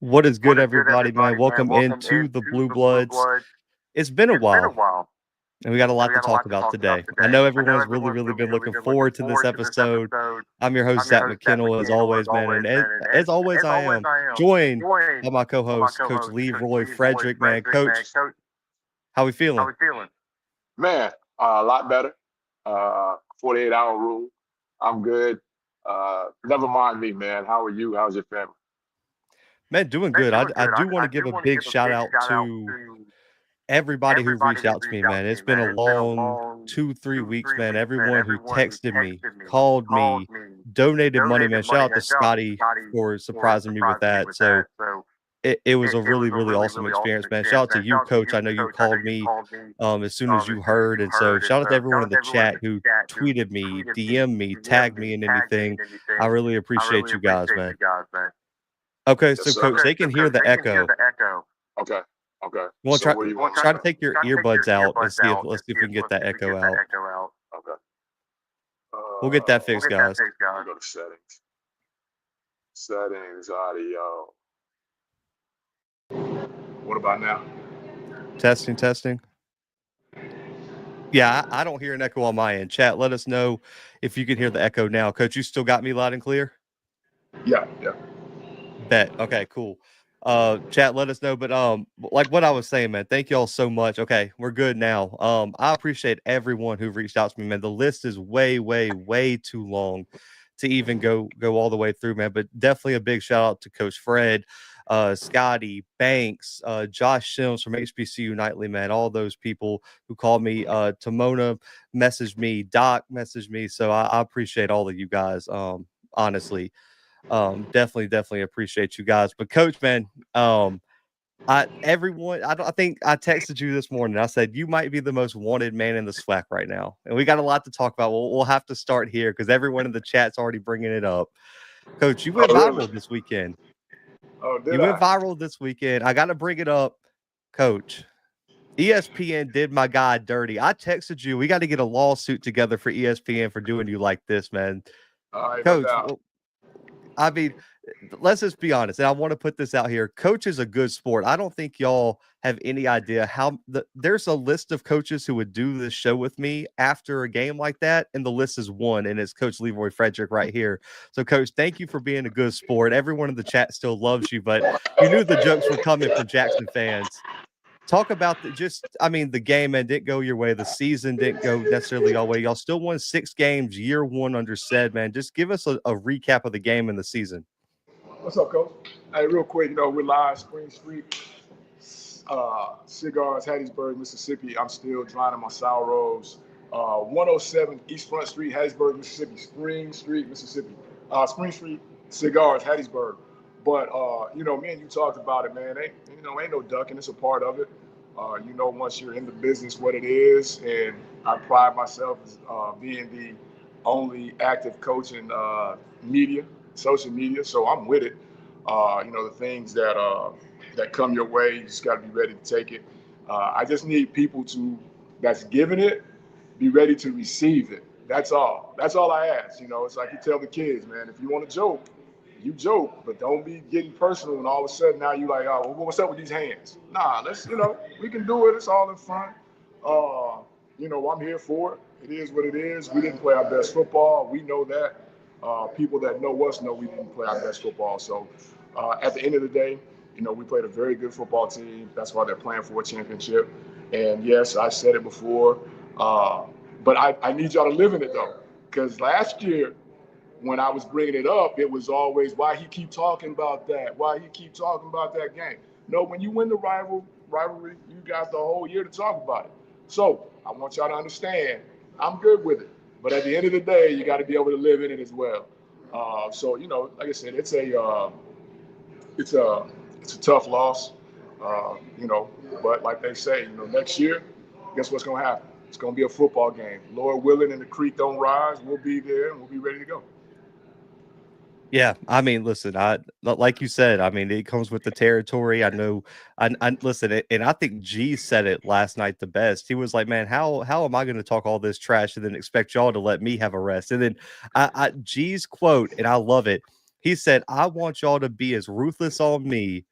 What is good, everybody, man? Welcome into the Blue Bloods. It's been a while, and we got a lot to talk about today. I know everyone's really been looking forward to this episode. I'm your host, Zach McKinnell, as always, man. And as always, I am joined by my co-host, Coach Leroy Frederick, man. Coach, how we feeling? Man, a lot better. 48-hour rule. I'm good. Never mind me, man. How are you? How's your family? Man, doing good. I do want to give a big shout out to everybody who reached out to me, man. It's been a long 2-3 weeks, man. Everyone who texted me, called me, donated money, man. Shout out to Scotty for surprising me with that. So it was a really awesome experience, man. Shout out to you, Coach. I know you called me as soon as you heard. And so shout out to everyone in the chat who tweeted me, DM'd me, tagged me in anything. I really appreciate you guys, man. Okay, so Coach, they can hear the echo. Okay. You want to try to take your earbuds out and let's see if we can get that echo out. Okay. We'll get that fixed, guys. Go to settings. Settings, audio. What about now? Testing. Yeah, I don't hear an echo on my end. Chat, let us know if you can hear the echo now. Coach, you still got me loud and clear? Yeah. Bet. Okay, cool. Chat, let us know. But like what I was saying, man, thank y'all so much. Okay, we're good now. I appreciate everyone who reached out to me, man. The list is way too long to even go all the way through, man. But definitely a big shout out to Coach Fred, Scotty, Banks, Josh Sims from HBCU Nightly, man. All those people who called me. Timona messaged me, Doc messaged me. So I appreciate all of you guys. Honestly. Definitely appreciate you guys. But Coach, man, I think I texted you this morning. I said you might be the most wanted man in the SWAC right now, and we got a lot to talk about. We'll have to start here because everyone in the chat's already bringing it up. Coach, you went viral this weekend. Went viral this weekend. I got to bring it up, Coach. ESPN did my guy dirty. I texted you. We got to get a lawsuit together for ESPN for doing you like this, man. Coach. I mean, let's just be honest, and I want to put this out here. Coach is a good sport. I don't think y'all have any idea how there's a list of coaches who would do this show with me after a game like that, and the list is one, and it's Coach Leroy Frederick right here. So, Coach, thank you for being a good sport. Everyone in the chat still loves you, but you knew the jokes were coming from Jackson fans. Talk about the game, man, didn't go your way. The season didn't go necessarily your way. Y'all still won 6 games, year 1 under said, man. Just give us a recap of the game and the season. What's up, Coach? Hey, real quick, we're live, Spring Street, Cigars, Hattiesburg, Mississippi. I'm still drowning my sour rolls. 107 East Front Street, Hattiesburg, Mississippi. Spring Street, Mississippi. Spring Street, Cigars, Hattiesburg. But, me and you talked about it, man. Ain't no ducking. It's a part of it. Once you're in the business, what it is. And I pride myself as being the only active coach in media, social media. So I'm with it. The things that come your way, you just got to be ready to take it. I just need people that's giving it, be ready to receive it. That's all. That's all I ask. It's like you tell the kids, man, if you want to joke, you joke, but don't be getting personal and all of a sudden now you like, oh, what's up with these hands? Nah, let's, we can do it. It's all in fun. I'm here for it. It is what it is. We didn't play our best football. We know that. People that know us know we didn't play our best football. So at the end of the day, we played a very good football team. That's why they're playing for a championship. And yes, I said it before, but I need y'all to live in it though, because last year, when I was bringing it up, it was always, why he keep talking about that? Why he keep talking about that game? No, when you win the rivalry, you got the whole year to talk about it. So I want y'all to understand, I'm good with it. But at the end of the day, you got to be able to live in it as well. Like I said, it's a tough loss, but like they say, next year, guess what's going to happen? It's going to be a football game. Lord willing and the creek don't rise, we'll be there and we'll be ready to go. Yeah, I mean, listen, like you said, I mean, it comes with the territory. I know, I listen, and I think G said it last night the best. He was like, man, how am I going to talk all this trash and then expect y'all to let me have a rest? And then G's quote, and I love it. He said, I want y'all to be as ruthless on me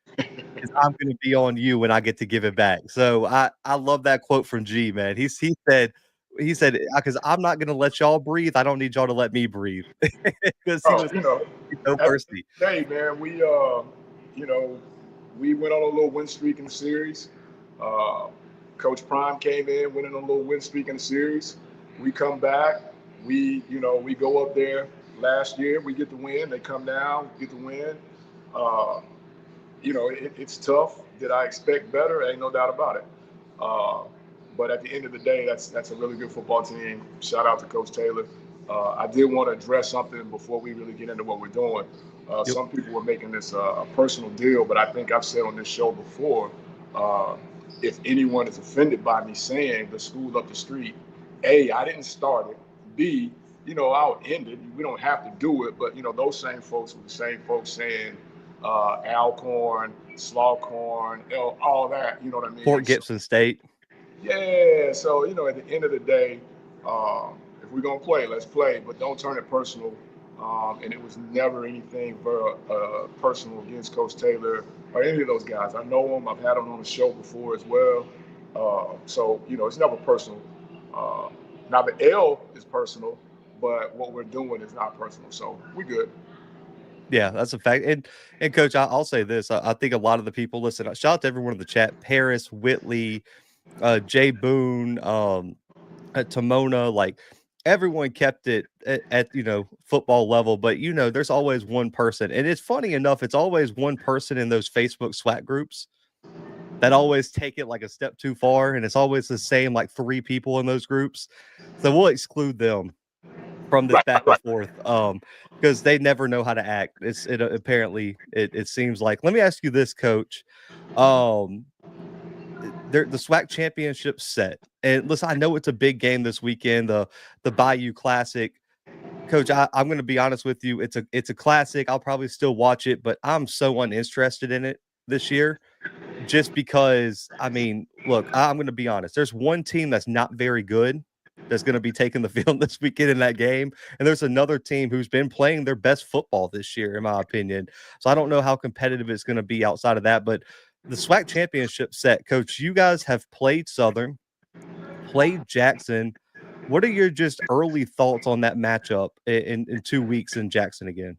is I'm going to be on you when I get to give it back. So I love that quote from G, man. He said, because I'm not going to let y'all breathe. I don't need y'all to let me breathe because he Oh, was so at the thirsty. end of the day, man, you know, we went on a little win streak in the series. Uh, Coach Prime came in, went on a little win streak in the series. We come back, we go up there. Last year, we get the win. They come down, get the win. Uh, it's tough. Did I expect better? Ain't no doubt about it. Uh, but at the end of the day, that's a really good football team. Shout out to Coach Taylor. I did want to address something before we really get into what we're doing. Yep. Some people were making this a personal deal, but I think I've said on this show before, uh, if anyone is offended by me saying the school up the street, A, I didn't start it. B, I'll end it. We don't have to do it, but those same folks were the same folks saying Alcorn, Slawcorn, all that. You know what I mean? Fort Gibson State. Yeah. So at the end of the day, if we're gonna play, let's play, but don't turn it personal. And it was never anything personal against Coach Taylor or any of those guys. I know them. I've had them on the show before as well. So it's never personal. Now the L is personal, but what we're doing is not personal. So we good. Yeah, that's a fact. And Coach, I'll say this. I think a lot of the people listen. Shout out to everyone in the chat: Paris, Whitley, Jay Boone, Timona. Like everyone kept it at football level, but there's always one person, and it's funny enough. It's always one person in those Facebook SWAC groups that always take it like a step too far, and it's always the same like 3 people in those groups. So we'll exclude them from this back and forth because they never know how to act. Apparently it seems like. Let me ask you this, Coach. The SWAC championship set, and listen, I know it's a big game this weekend, the Bayou Classic. Coach, I'm going to be honest with you. It's a classic. I'll probably still watch it, but I'm so uninterested in it this year just because, I mean, look, I'm going to be honest. There's one team that's not very good that's going to be taking the field this weekend in that game. And there's another team who's been playing their best football this year, in my opinion. So I don't know how competitive it's going to be outside of that. But the SWAC championship set, Coach, you guys have played Southern, played Jackson. What are your just early thoughts on that matchup in 2 weeks in Jackson again?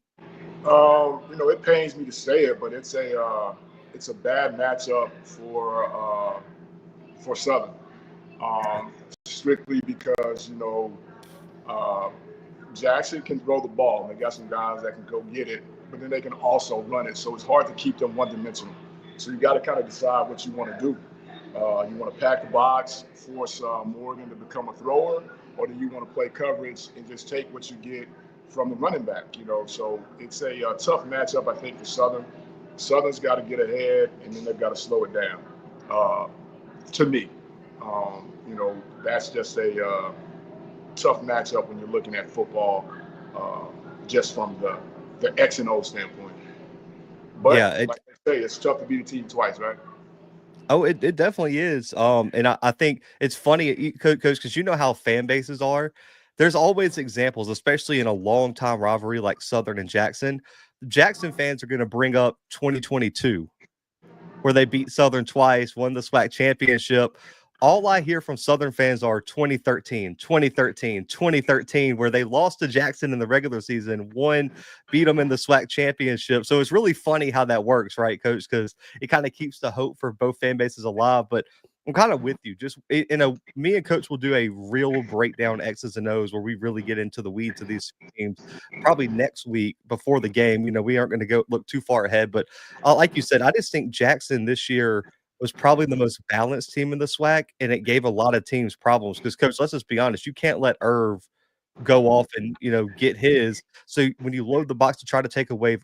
It pains me to say it, but it's a bad matchup for Southern. Strictly because uh, Jackson can throw the ball. They got some guys that can go get it, but then they can also run it. So it's hard to keep them one-dimensional. So you got to kind of decide what you want to do. You want to pack the box, force Morgan to become a thrower, or do you want to play coverage and just take what you get from the running back? So it's a tough matchup, I think, for Southern. Southern's got to get ahead, and then they've got to slow it down. To me, that's just a tough matchup when you're looking at football, just from the X and O standpoint. But Yeah, like I say, it's tough to beat a team twice, right? oh, it definitely is. And I think it's funny, Coach, because you know how fan bases are. There's always examples, especially in a long time rivalry like Southern and Jackson. Jackson fans are going to bring up 2022, where they beat Southern twice, won the SWAC championship. All I hear from Southern fans are 2013, 2013, 2013, where they lost to Jackson in the regular season, beat them in the SWAC championship. So it's really funny how that works, right, Coach? Because it kind of keeps the hope for both fan bases alive. But I'm kind of with you. Just me and Coach will do a real breakdown X's and O's where we really get into the weeds of these teams. Probably next week before the game. We aren't going to go look too far ahead, but like you said, I just think Jackson this year was probably the most balanced team in the SWAC, and it gave a lot of teams problems because, Coach, let's just be honest, you can't let Irv go off and get his. So when you load the box to try to take away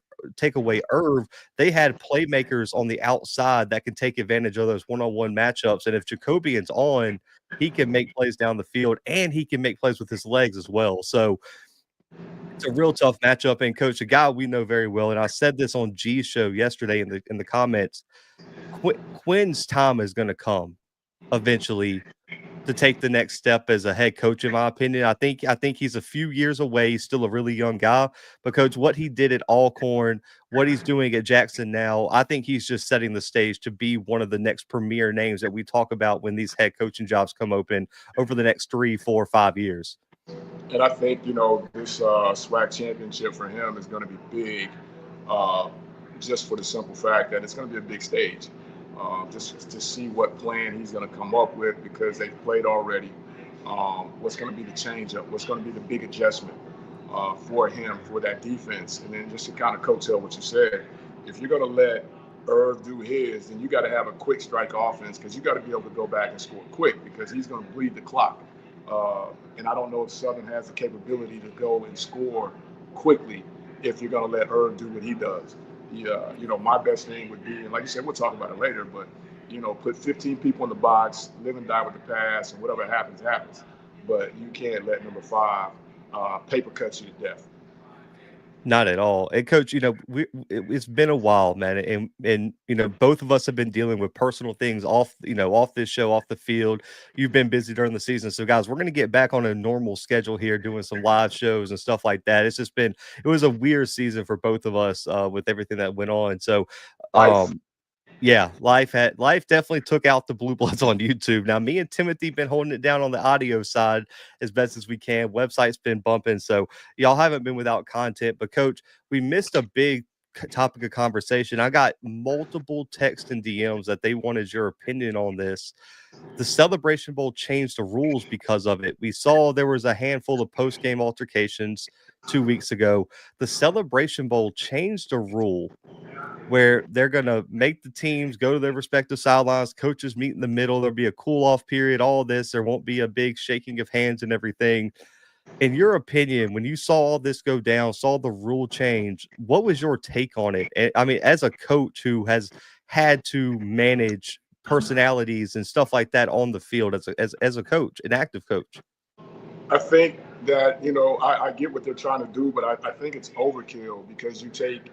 Irv, they had playmakers on the outside that can take advantage of those one-on-one matchups. And if Jacobian's on, he can make plays down the field and he can make plays with his legs as well. So it's a real tough matchup. And Coach, a guy we know very well, and I said this on G's show yesterday in the comments, Quinn's time is going to come eventually to take the next step as a head coach, in my opinion. I think he's a few years away. He's still a really young guy. But coach, what he did at Alcorn, what he's doing at Jackson now, I think he's just setting the stage to be one of the next premier names that we talk about when these head coaching jobs come open over the next 3, 4, 5 years. And I think, this SWAC championship for him is going to be big, just for the simple fact that it's going to be a big stage. Just to see what plan he's going to come up with, because they've played already. What's going to be the change-up? What's going to be the big adjustment for him, for that defense? And then just to kind of coattail what you said, if you're going to let Irv do his, then you got to have a quick strike offense, because you got to be able to go back and score quick, because he's going to bleed the clock. And I don't know if Southern has the capability to go and score quickly if you're going to let Irv do what he does. My best thing would be, and like you said, we'll talk about it later, but, put 15 people in the box, live and die with the pass, and whatever happens, happens. But you can't let number 5 paper cut you to death. Not at all. And coach, it's been a while, man. And both of us have been dealing with personal things off this show, off the field. You've been busy during the season. So guys, we're going to get back on a normal schedule here, doing some live shows and stuff like that. It was a weird season for both of us with everything that went on. So, yeah, life definitely took out the Bluebloods on YouTube. Now, me and Timothy been holding it down on the audio side as best as we can. Website's been bumping, so y'all haven't been without content. But coach, we missed a big topic of conversation. I got multiple texts and DMs that they wanted your opinion on this. The Celebration Bowl changed the rules because of it. We saw there was a handful of post-game altercations 2 weeks ago. The Celebration Bowl changed the rule where they're going to make the teams go to their respective sidelines, coaches meet in the middle, there'll be a cool-off period, all this. There won't be a big shaking of hands and everything. In your opinion, when you saw all this go down, saw the rule change, what was your take on it? And, I mean, as a coach who has had to manage personalities and stuff like that on the field as a coach, an active coach. I think that, I get what they're trying to do, but I think it's overkill, because you take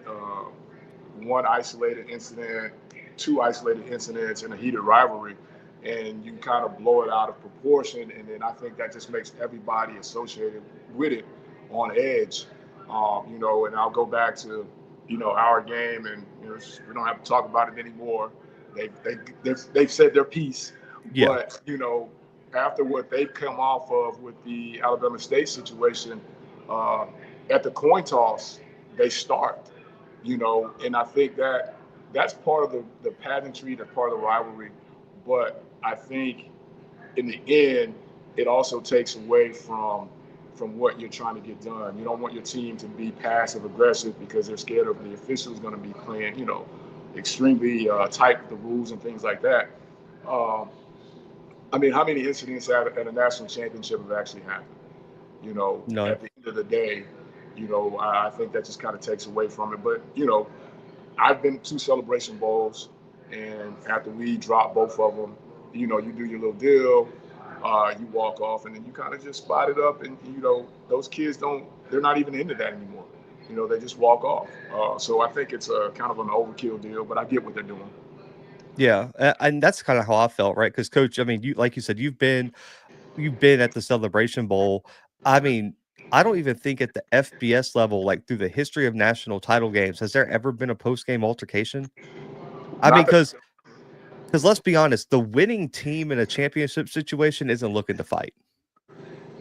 one isolated incident, 2 isolated incidents in a heated rivalry, and you kind of blow it out of proportion. And then I think that just makes everybody associated with it on edge. And I'll go back to, our game, and we don't have to talk about it anymore. They've said their piece, yeah. But after what they've come off of with the Alabama State situation, at the coin toss, they start. And I think that's part of the pageantry, that's part of the rivalry. But I think in the end, it also takes away from what you're trying to get done. You don't want your team to be passive aggressive because they're scared of the officials going to be playing, extremely tight with the rules and things like that. How many incidents at a national championship have actually happened? None. At the end of the day, I think that just kind of takes away from it. But, I've been to Celebration Bowls, and after we drop both of them, you do your little deal, you walk off, and then you kind of just spot it up. And, those kids they're not even into that anymore. They just walk off. So I think it's a kind of an overkill deal, but I get what they're doing. Yeah, and that's kind of how I felt, right? Because coach, I mean, like you said, you've been at the Celebration Bowl. I mean, I don't even think at the FBS level, like through the history of national title games, has there ever been a post-game altercation? I mean, because let's be honest, the winning team in a championship situation isn't looking to fight.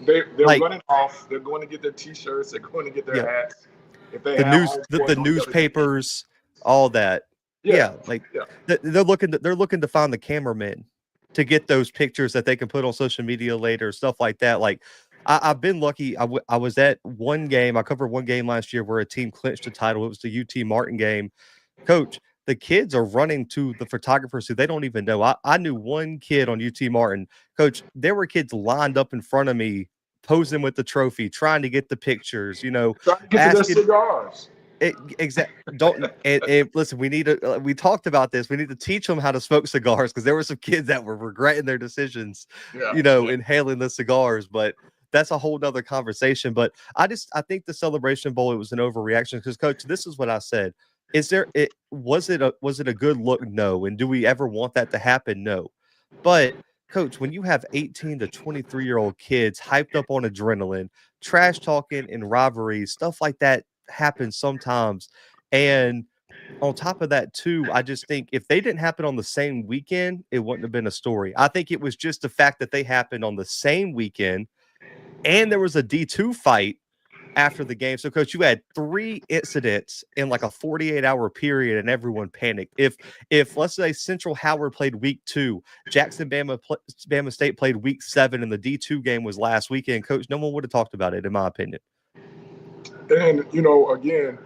They're running off. They're going to get their T-shirts. They're going to get their hats. If they the newspapers, all that. They're looking to find the cameramen to get those pictures that they can put on social media later, stuff like that. Like I've been lucky. I was at one game. I covered one game last year where a team clinched a title. It was the UT Martin game. Coach, the kids are running to the photographers who they don't even know. I knew one kid on UT Martin. Coach, there were kids lined up in front of me, posing with the trophy, trying to get the pictures, trying to get to their cigars. Listen, we talked about this. We need to teach them how to smoke cigars, because there were some kids that were regretting their decisions, inhaling the cigars. But that's a whole nother conversation. But I think the Celebration Bowl, it was an overreaction, because coach, this is what I said. Was it a good look? No. And do we ever want that to happen? No. But Coach, when you have 18 to 23-year-old kids hyped up on adrenaline, trash talking and rivalries, stuff like that happens sometimes. And on top of that, too, I just think if they didn't happen on the same weekend, it wouldn't have been a story. I think it was just the fact that they happened on the same weekend and there was a D2 fight after the game. So, Coach, you had 3 incidents in like a 48-hour period, and everyone panicked. If let's say Central Howard played week 2, Bama State played week 7, and the D2 game was last weekend, Coach, no one would have talked about it, in my opinion. And again,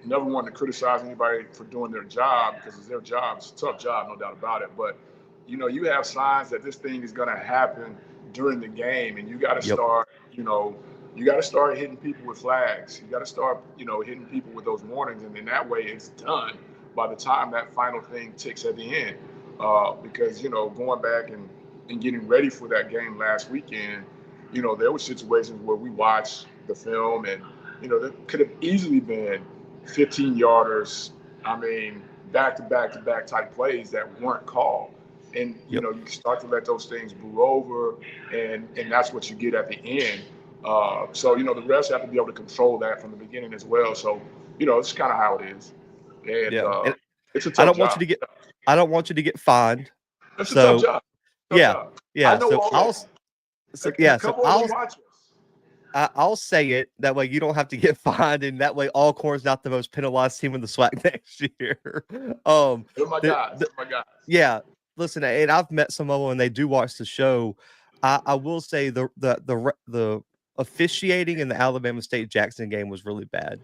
never want to criticize anybody for doing their job because it's their job. It's a tough job, no doubt about it. But you have signs that this thing is going to happen during the game, and you got to start, you got to start hitting people with flags. You got to start, hitting people with those warnings, and in that way, it's done by the time that final thing ticks at the end. Because going back and getting ready for that game last weekend, there were situations where we watched the film, and there could have easily been 15-yarders. I mean, back-to-back type plays that weren't called. And, you start to let those things brew over, and that's what you get at the end. So, the refs have to be able to control that from the beginning as well. So, it's kind of how it is. And it's a tough job. I don't want you to get fined. It's a tough job. Yeah. I know I'll say it that way you don't have to get fined, and that way Alcorn's not the most penalized team in the SWAC next year. They're my guys. Yeah, listen, and I've met some of them, and they do watch the show. I will say the officiating in the Alabama State Jackson game was really bad,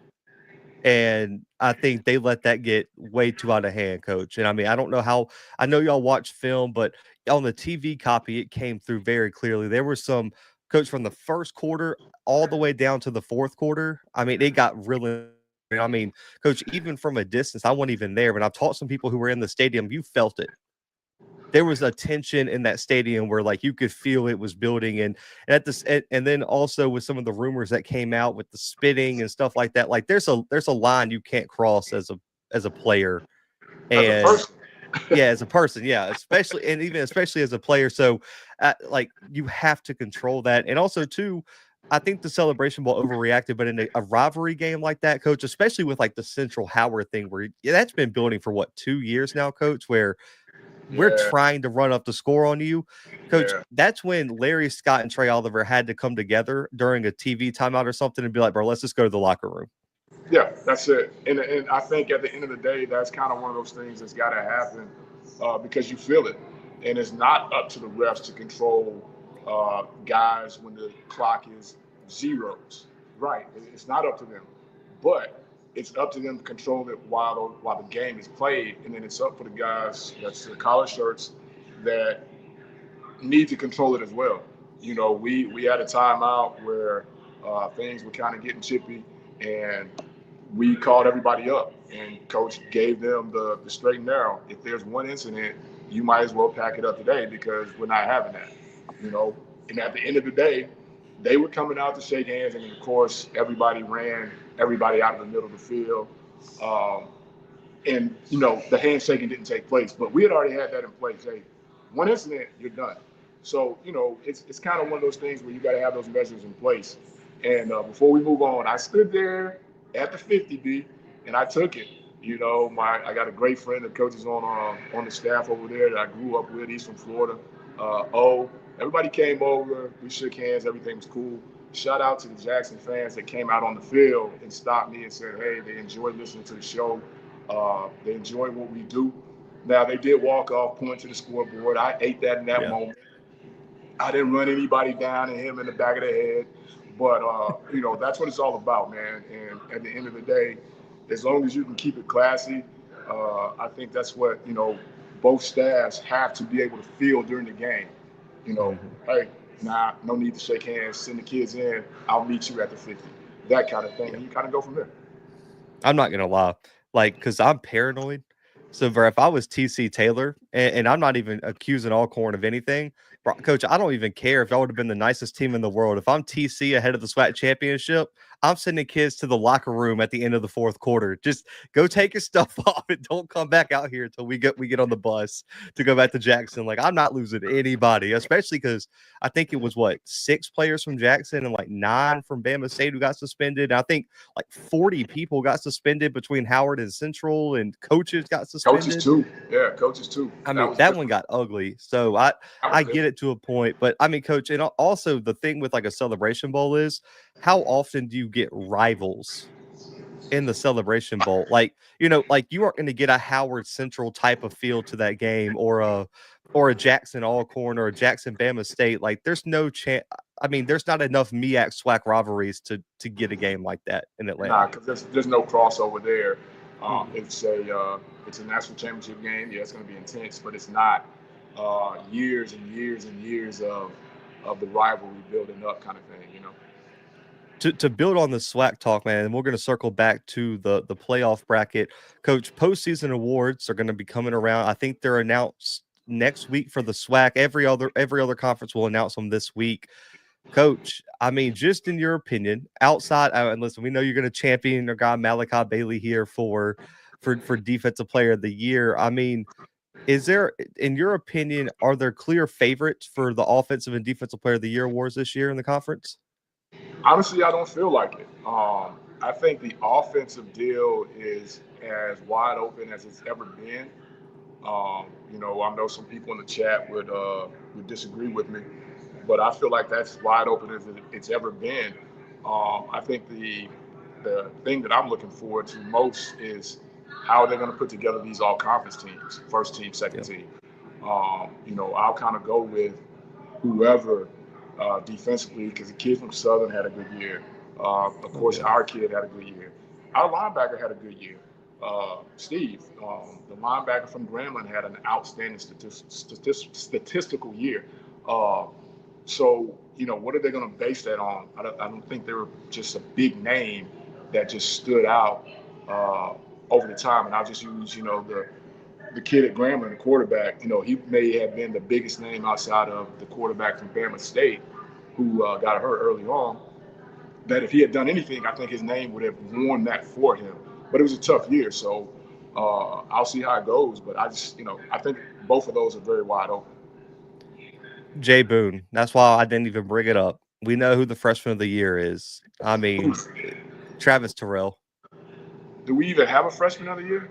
and I think they let that get way too out of hand, Coach. And I mean, I don't know how. I know y'all watch film, but on the TV copy, it came through very clearly. There were some, Coach, from the first quarter all the way down to the fourth quarter. I mean, it got really. I mean, Coach, even from a distance, I wasn't even there, but I've taught some people who were in the stadium. You felt it. There was a tension in that stadium where, like, you could feel it was building, and then also with some of the rumors that came out with the spitting and stuff like that. Like, there's a line you can't cross as a player, and as a person, especially as a player. So, like, you have to control that, and also too, I think the Celebration Bowl overreacted, but in a rivalry game like that, Coach, especially with like the Central Howard thing, where that's been building for 2 years now, Coach, where we're trying to run up the score on you, Coach. That's when Larry Scott and Trey Oliver had to come together during a TV timeout or something and be like, bro, let's just go to the locker room. Yeah, that's it. And I think at the end of the day, that's kind of one of those things that's got to happen because you feel it. And it's not up to the refs to control guys when the clock is zeros. Right. It's not up to them. But it's up to them to control it while the game is played. And then it's up for the guys, that's the collar shirts, that need to control it as well. We had a timeout where things were kind of getting chippy, and we called everybody up, and Coach gave them the straight and narrow. If there's one incident, you might as well pack it up today because we're not having that. And at the end of the day, they were coming out to shake hands, and of course, everybody ran everybody out of the middle of the field. And the handshaking didn't take place, but we had already had that in place. Hey, one incident, you're done. So, it's kind of one of those things where you got to have those measures in place. And before we move on, I stood there at the 50B, and I took it. I got a great friend that coaches on the staff over there that I grew up with. He's from Florida. Everybody came over. We shook hands. Everything was cool. Shout out to the Jackson fans that came out on the field and stopped me and said, hey, they enjoyed listening to the show. They enjoyed what we do. Now, they did walk off, point to the scoreboard. I ate that in that moment. I didn't run anybody down and hit him in the back of the head. But, that's what it's all about, man. And at the end of the day, as long as you can keep it classy, I think that's what, both staffs have to be able to feel during the game. Hey, no need to shake hands, send the kids in, I'll meet you at the 50. That kind of thing. And you kind of go from there. I'm not going to lie. Like, because I'm paranoid. So if I was TC Taylor, and I'm not even accusing Alcorn of anything. Coach, I don't even care if y'all would have been the nicest team in the world. If I'm TC ahead of the SWAC championship, I'm sending kids to the locker room at the end of the fourth quarter. Just go take your stuff off and don't come back out here until we get on the bus to go back to Jackson. Like, I'm not losing anybody, especially because I think it was 6 players from Jackson and 9 from Bama State who got suspended. And I think 40 people got suspended between Howard and Central, and coaches got suspended. Coaches too. Yeah, coaches too. I mean, that one got ugly. So I get it to a point, but I mean, Coach, and also the thing with a Celebration Bowl is, how often do you get rivals in the Celebration Bowl? You aren't going to get a Howard Central type of feel to that game, or a Jackson Alcorn or a Jackson Bama State. There's no chance. I mean, there's not enough MEAC SWAC rivalries to get a game like that in Atlanta. Nah, because there's no crossover there. It's a national championship game. Yeah, it's going to be intense, but it's not years and years and years of the rivalry building up kind of thing, To build on the SWAC talk, man, and we're going to circle back to the playoff bracket. Coach, postseason awards are going to be coming around. I think they're announced next week for the SWAC. Every other conference will announce them this week. Coach, I mean, just in your opinion, outside, and listen, we know you're going to champion our guy Malachi Bailey here for Defensive Player of the Year. I mean, is there, in your opinion, are there clear favorites for the Offensive and Defensive Player of the Year awards this year in the conference? Honestly, I don't feel like it. I think the offensive deal is as wide open as it's ever been. I know some people in the chat would disagree with me, but I feel like that's as wide open as it's ever been. I think the thing that I'm looking forward to most is how they're going to put together these all-conference teams, first team, second team. I'll kind of go with whoever defensively, because the kid from Southern had a good year. Of course, our kid had a good year. Our linebacker had a good year. Steve, the linebacker from Grambling, had an outstanding statistical year. So, what are they going to base that on? I don't think they were just a big name that just stood out over the time. And I'll just use, the kid at Grambling, the quarterback. He may have been the biggest name outside of the quarterback from Bama State, who got hurt early on. That if he had done anything, I think his name would have won that for him. But it was a tough year, so I'll see how it goes. But I just, I think both of those are very wide open. Jay Boone. That's why I didn't even bring it up. We know who the freshman of the year is. I mean, Travis Terrell. Do we even have a freshman of the year?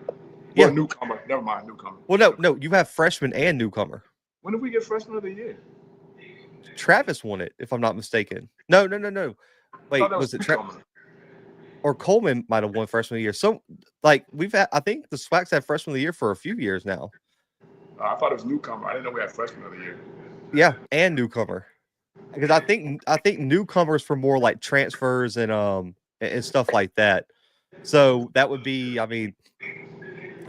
Yeah. Or newcomer. Never mind, newcomer. Well, no, you have freshman and newcomer. When did we get freshman of the year? Travis won it, if I'm not mistaken. No. Wait, was it Travis? Or Coleman might have won freshman of the year. So, we've had, I think the SWAC's had freshman of the year for a few years now. I thought it was newcomer. I didn't know we had freshman of the year. Yeah, and newcomer. Because I think newcomers for more like transfers and stuff like that. So that would be, I mean,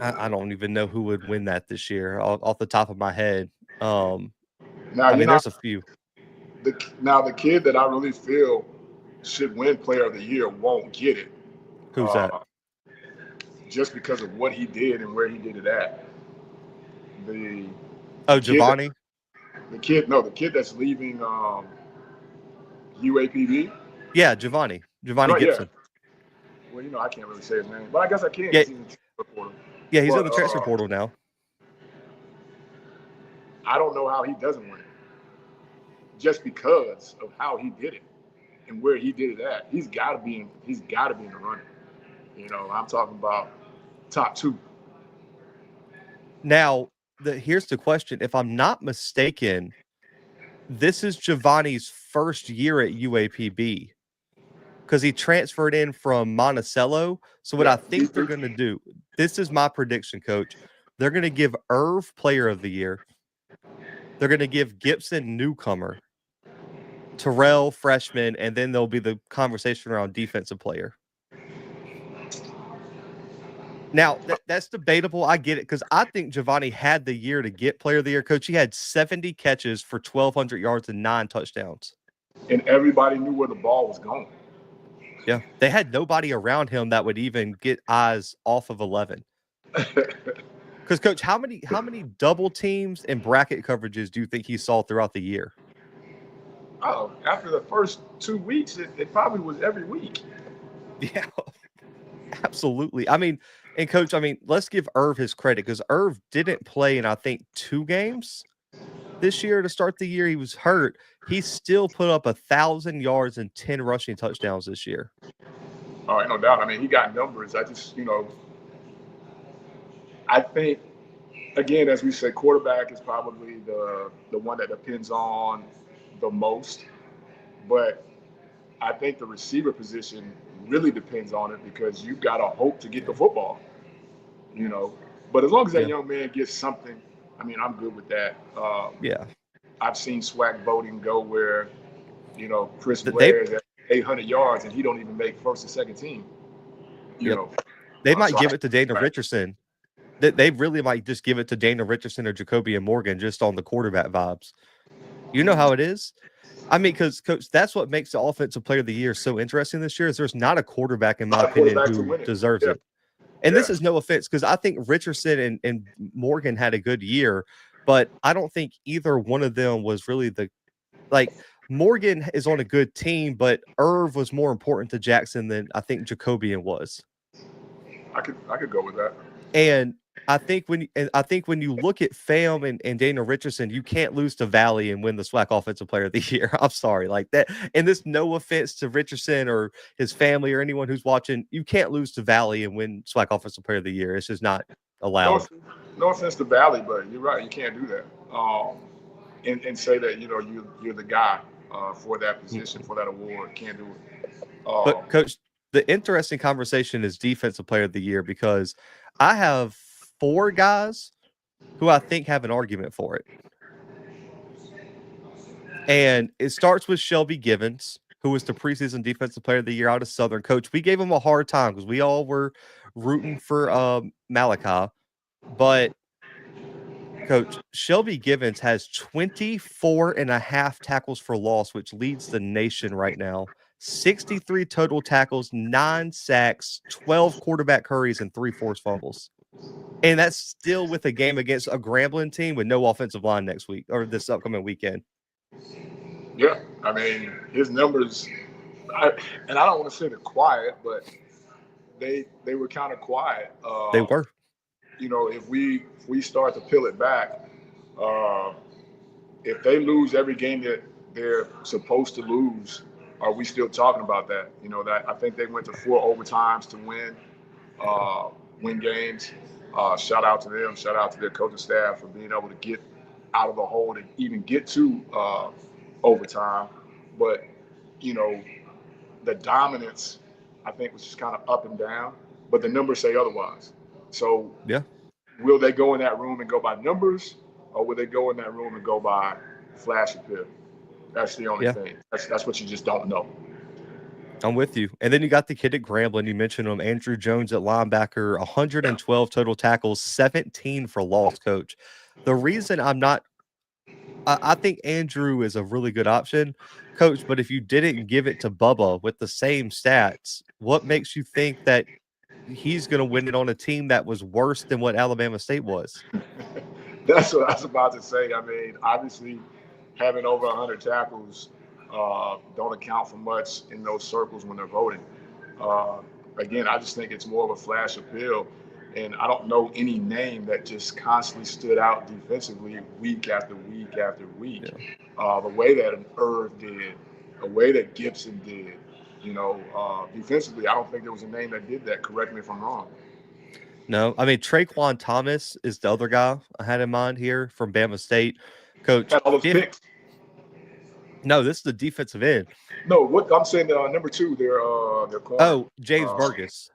I don't even know who would win that this year off the top of my head. There's a few. The kid that I really feel should win Player of the Year won't get it. Who's that? Just because of what he did and where he did it at. Giovanni? The kid that's leaving UAPB. Yeah, Giovanni Gibson. Yeah. Well, I can't really say his name, but I guess I can. Yeah, he's in the transfer portal. Yeah, he's in the transfer portal now. I don't know how he doesn't win it. Just because of how he did it and where he did it at, he's got to be in the running. I'm talking about top 2. Now, here's the question. If I'm not mistaken, this is Giovanni's first year at UAPB because he transferred in from Monticello. So what I think they're going to do, this is my prediction, Coach. They're going to give Irv Player of the Year. They're going to give Gibson newcomer, Terrell freshman, and then there'll be the conversation around defensive player. Now, that's debatable. I get it because I think Giovanni had the year to get Player of the Year. Coach, he had 70 catches for 1,200 yards and 9 touchdowns. And everybody knew where the ball was going. Yeah, they had nobody around him that would even get eyes off of 11. Because Coach, how many double teams and bracket coverages do you think he saw throughout the year? Oh, after the first 2 weeks, it probably was every week. Yeah, absolutely. I mean, and Coach, I mean, let's give Irv his credit because Irv didn't play in I think 2 games this year to start the year. He was hurt. He still put up 1,000 yards and 10 rushing touchdowns this year. Oh, ain't no doubt. I mean, he got numbers. I just, I think, again, as we said, quarterback is probably the one that depends on the most. But I think the receiver position really depends on it because you've got to hope to get the football, But as long as that young man gets something, I mean, I'm good with that. Yeah. I've seen SWAC voting go where, Chris Blair is at 800 yards and he don't even make first and second team. They might give it to Dana Richardson. They really might just give it to Dana Richardson or Jacoby and Morgan just on the quarterback vibes. You know how it is? I mean, because Coach, that's what makes the Offensive Player of the Year so interesting this year is there's not a quarterback, in my opinion, who deserves it. And this is no offense because I think Richardson and Morgan had a good year, but I don't think either one of them was really Morgan is on a good team, but Irv was more important to Jackson than I think Jacobian was. I could go with that. And I think when you look at Fam and Daniel Richardson, you can't lose to Valley and win the SWAC Offensive Player of the Year. I'm sorry, like that. And this, no offense to Richardson or his family or anyone who's watching, you can't lose to Valley and win SWAC Offensive Player of the Year. It's just not allowed. No offense to Valley, but you're right. You can't do that. And say that you're the guy for that position, for that award. Can't do it. But Coach, the interesting conversation is Defensive Player of the Year because I have 4 guys who I think have an argument for it. And it starts with Shelby Givens, who was the preseason Defensive Player of the Year out of Southern. Coach, we gave him a hard time because we all were rooting for Malachi. But, Coach, Shelby Givens has 24.5 tackles for loss, which leads the nation right now. 63 total tackles, 9 sacks, 12 quarterback hurries, and 3 forced fumbles. And that's still with a game against a Grambling team with no offensive line next week or this upcoming weekend. Yeah, I mean, his numbers, I don't want to say they're quiet, but they were kind of quiet. They were. If we start to peel it back, if they lose every game that they're supposed to lose, are we still talking about that? That I think they went to 4 overtimes to win games. Shout out to them. Shout out to their coaching staff for being able to get out of the hole and even get to overtime. But, the dominance, I think, was just kind of up and down. But the numbers say otherwise. So will they go in that room and go by numbers, or will they go in that room and go by flash appeal? That's the only thing. That's what you just don't know. I'm with you. And then you got the kid at Grambling. You mentioned him, Andrew Jones at linebacker, 112 total tackles, 17 for loss, Coach. The reason I think Andrew is a really good option, Coach, but if you didn't give it to Bubba with the same stats, what makes you think that he's going to win it on a team that was worse than what Alabama State was? That's what I was about to say. I mean, obviously, having over 100 tackles don't account for much in those circles when they're voting. Again, I just think it's more of a flash appeal. And I don't know any name that just constantly stood out defensively week after week after week. The way that an Irv did, the way that Gibson did, defensively, I don't think there was a name that did that. Correct me if I'm wrong. No, I mean, Traquan Thomas is the other guy I had in mind here from Bama State. Coach, all those picks. No, this is the defensive end. No, what I'm saying, number 2, their corner. Oh, James Burgess.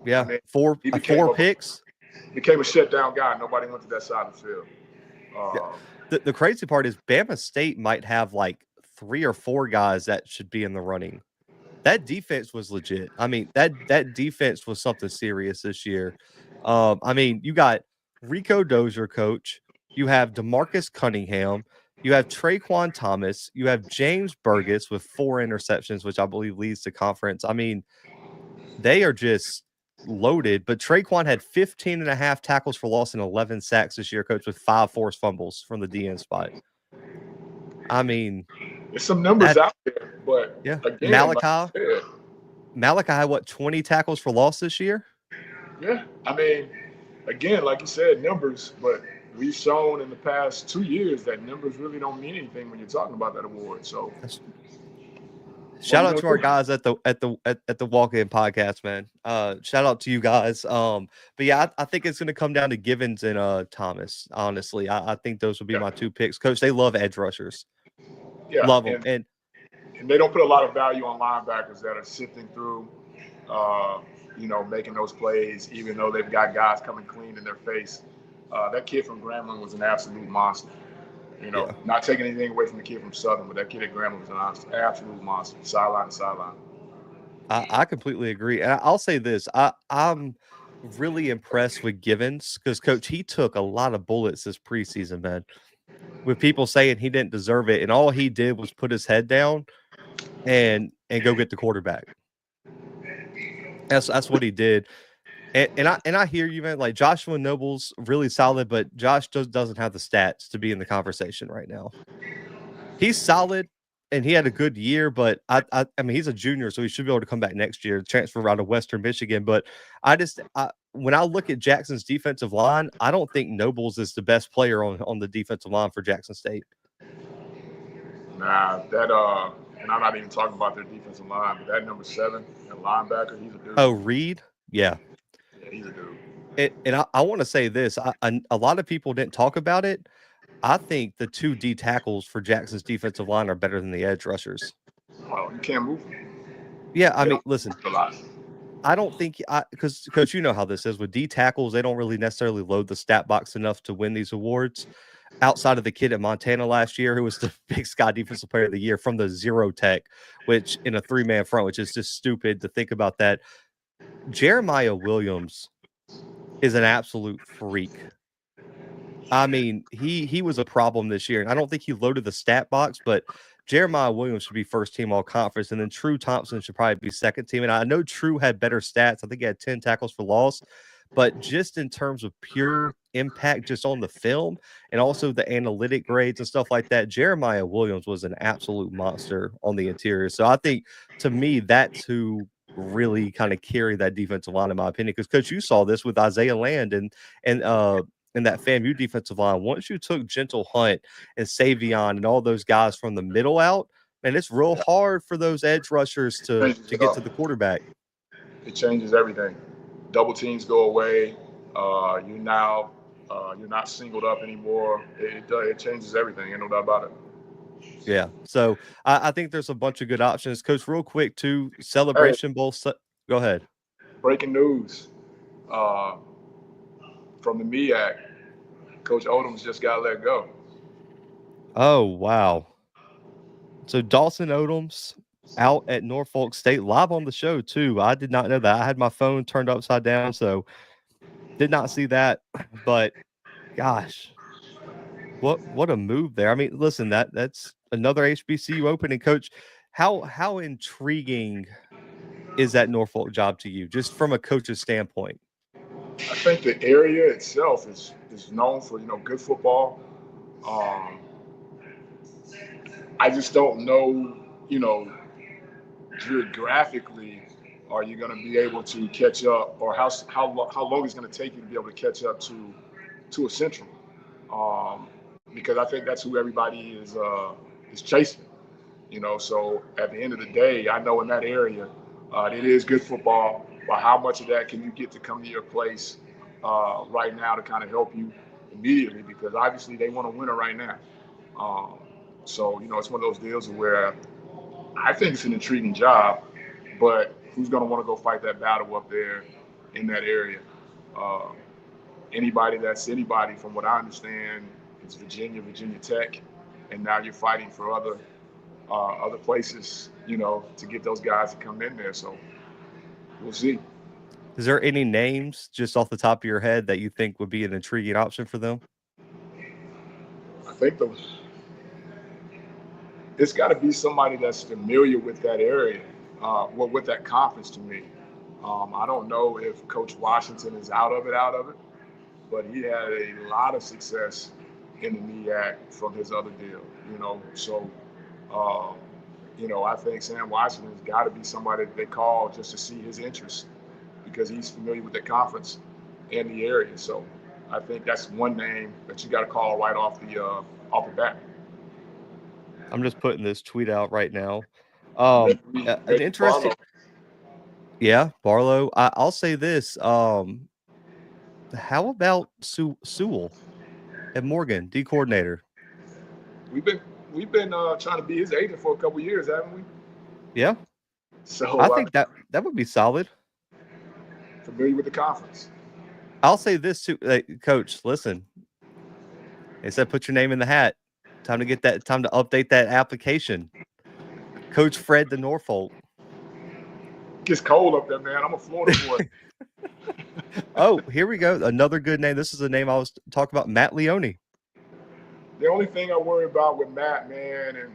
Yeah, I mean, 4 picks. Became a shutdown guy. Nobody went to that side of the field. The crazy part is Bama State might have like 3 or 4 guys that should be in the running. That defense was legit. I mean, that defense was something serious this year. I mean, you got Rico Dozier, Coach. You have DeMarcus Cunningham. You have Traquan Thomas. You have James Burgess with 4 interceptions, which I believe leads to conference. I mean, they are just loaded, but Traquan had 15 and a half tackles for loss and 11 sacks this year, coach, with 5 forced fumbles from the DN spot. I mean, there's some numbers out there, but yeah, again, Malachi had what, 20 tackles for loss this year? Yeah, I mean, again, like you said, numbers, but we've shown in the past 2 years that numbers really don't mean anything when you're talking about that award. So, shout out to our guys at the walk-in podcast, man. Shout out to you guys. But yeah, I think it's going to come down to Givens and Thomas. Honestly, I think those would be my 2 picks. Coach, they love edge rushers. Yeah, love them, and they don't put a lot of value on linebackers that are sifting through, making those plays, even though they've got guys coming clean in their face. That kid from Grambling was an absolute monster. Not taking anything away from the kid from Southern, but that kid at Grambling was an absolute monster, sideline to sideline. I completely agree. And I'll say this. I'm really impressed with Givens because, Coach, he took a lot of bullets this preseason, man, with people saying he didn't deserve it. And all he did was put his head down and go get the quarterback. That's what he did. And I hear you, man. Like, Joshua Noble's really solid, but Josh doesn't have the stats to be in the conversation right now. He's solid, and he had a good year, but I mean, he's a junior, so he should be able to come back next year, transfer out of Western Michigan. But when I look at Jackson's defensive line, I don't think Nobles is the best player on the defensive line for Jackson State. Nah, and I'm not even talking about their defensive line, but that number 7, that linebacker, he's a dude. Oh, Reed? Yeah. Yeah, he's a dude. And I want to say this. A lot of people didn't talk about it. I think the 2 D tackles for Jackson's defensive line are better than the edge rushers. Well, you can't move them. Yeah, I mean, listen, I don't think because, Coach, you know how this is with D tackles. They don't really necessarily load the stat box enough to win these awards. Outside of the kid at Montana last year, who was the Big Sky Defensive Player of the Year from the zero tech, which in a 3-man front, which is just stupid to think about that. Jeremiah Williams is an absolute freak. I mean, he was a problem this year, and I don't think he loaded the stat box, but Jeremiah Williams should be first team all conference, and then True Thompson should probably be second team. And I know True had better stats. I think he had 10 tackles for loss, but just in terms of pure impact just on the film and also the analytic grades and stuff like that, Jeremiah Williams was an absolute monster on the interior. So I think, to me, that's who really kind of carried that defensive line, in my opinion, because, Coach, you saw this with Isaiah Land and that FAMU defensive line. Once you took Gentle Hunt and Savion and all those guys from the middle out, man, it's real hard for those edge rushers to get to the quarterback. It changes everything. Double teams go away. You're not singled up anymore. It changes everything. Ain't no doubt about it. Yeah. So I think there's a bunch of good options. Coach, real quick, too, Celebration Bowl. Go ahead. Breaking news from the MEAC. Coach Odom's just got let go. Oh, wow. So Dawson Odom's out at Norfolk State, live on the show, too. I did not know that. I had my phone turned upside down, so did not see that. But, gosh, what a move there. I mean, listen, that's another HBCU opening. Coach, how intriguing is that Norfolk job to you, just from a coach's standpoint? I think the area itself is known for, good football. I just don't know, geographically, are you going to be able to catch up, or how long it's going to take you to be able to catch up to a Central? Because I think that's who everybody is chasing, So at the end of the day, I know in that area, it is good football. But how much of that can you get to come to your place right now to kind of help you immediately? Because obviously they want a winner right now. So, it's one of those deals where I think it's an intriguing job, but who's going to want to go fight that battle up there in that area? Anybody from what I understand, it's Virginia Tech, and now you're fighting for other places, to get those guys to come in there. So we'll see. Is there any names just off the top of your head that you think would be an intriguing option for them? I think it's got to be somebody that's familiar with that area, with that conference to me. I don't know if Coach Washington is out of it, but he had a lot of success in the MEAC from his other deal, So, I think Sam Washington's got to be somebody that they call just to see his interest because he's familiar with the conference and the area. So, I think that's one name that you got to call right off the bat. I'm just putting this tweet out right now. An interesting. Yeah, Barlow. I'll say this. How about Sewell at Morgan, D coordinator? We've been trying to be his agent for a couple years, haven't we? Yeah. So I think that would be solid. Familiar with the conference. I'll say this too, Coach. Listen, they said put your name in the hat. Time to update that application. Coach Fred to Norfolk. Gets cold up there, man. I'm a Florida boy. Oh, here we go. Another good name. This is a name I was talking about, Matt Leone. The only thing I worry about with Matt, man, and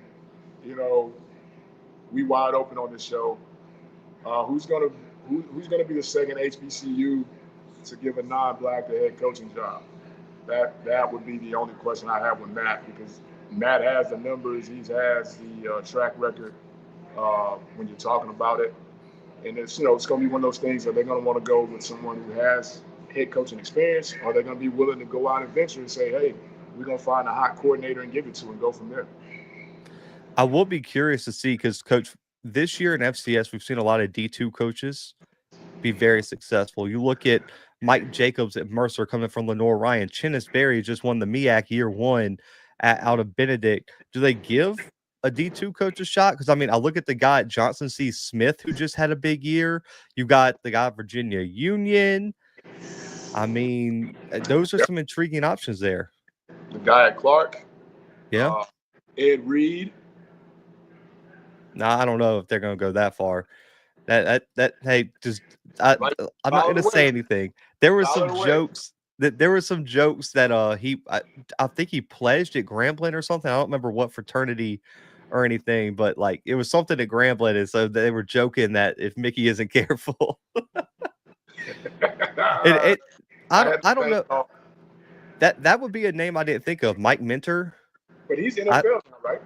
we wide open on this show. Who's gonna be the second HBCU to give a non-black the head coaching job? That would be the only question I have with Matt because Matt has the numbers, he has the track record when you're talking about it. And it's going to be one of those things that they're going to want to go with someone who has head coaching experience, or they're going to be willing to go out and venture and say, hey, we're going to find a hot coordinator and give it to and go from there. I will be curious to see because, Coach, this year in FCS, we've seen a lot of D2 coaches be very successful. You look at Mike Jacobs at Mercer coming from Lenore Ryan. Chinnis Berry just won the MEAC year one out of Benedict. Do they give a D2 coach a shot? Because, I mean, I look at the guy at Johnson C. Smith who just had a big year. You got the guy at Virginia Union. I mean, those are some intriguing options there. The guy at Clark. Yeah. Ed Reed. Nah, I don't know if they're going to go that far. Hey, I'm not going to say anything. There were some jokes that I think he pledged at Grambling or something. I don't remember what fraternity or anything, but like it was something at Grambling, and so they were joking that if Mickey isn't careful, I don't know. That would be a name I didn't think of, Mike Minter. But he's NFL now, right?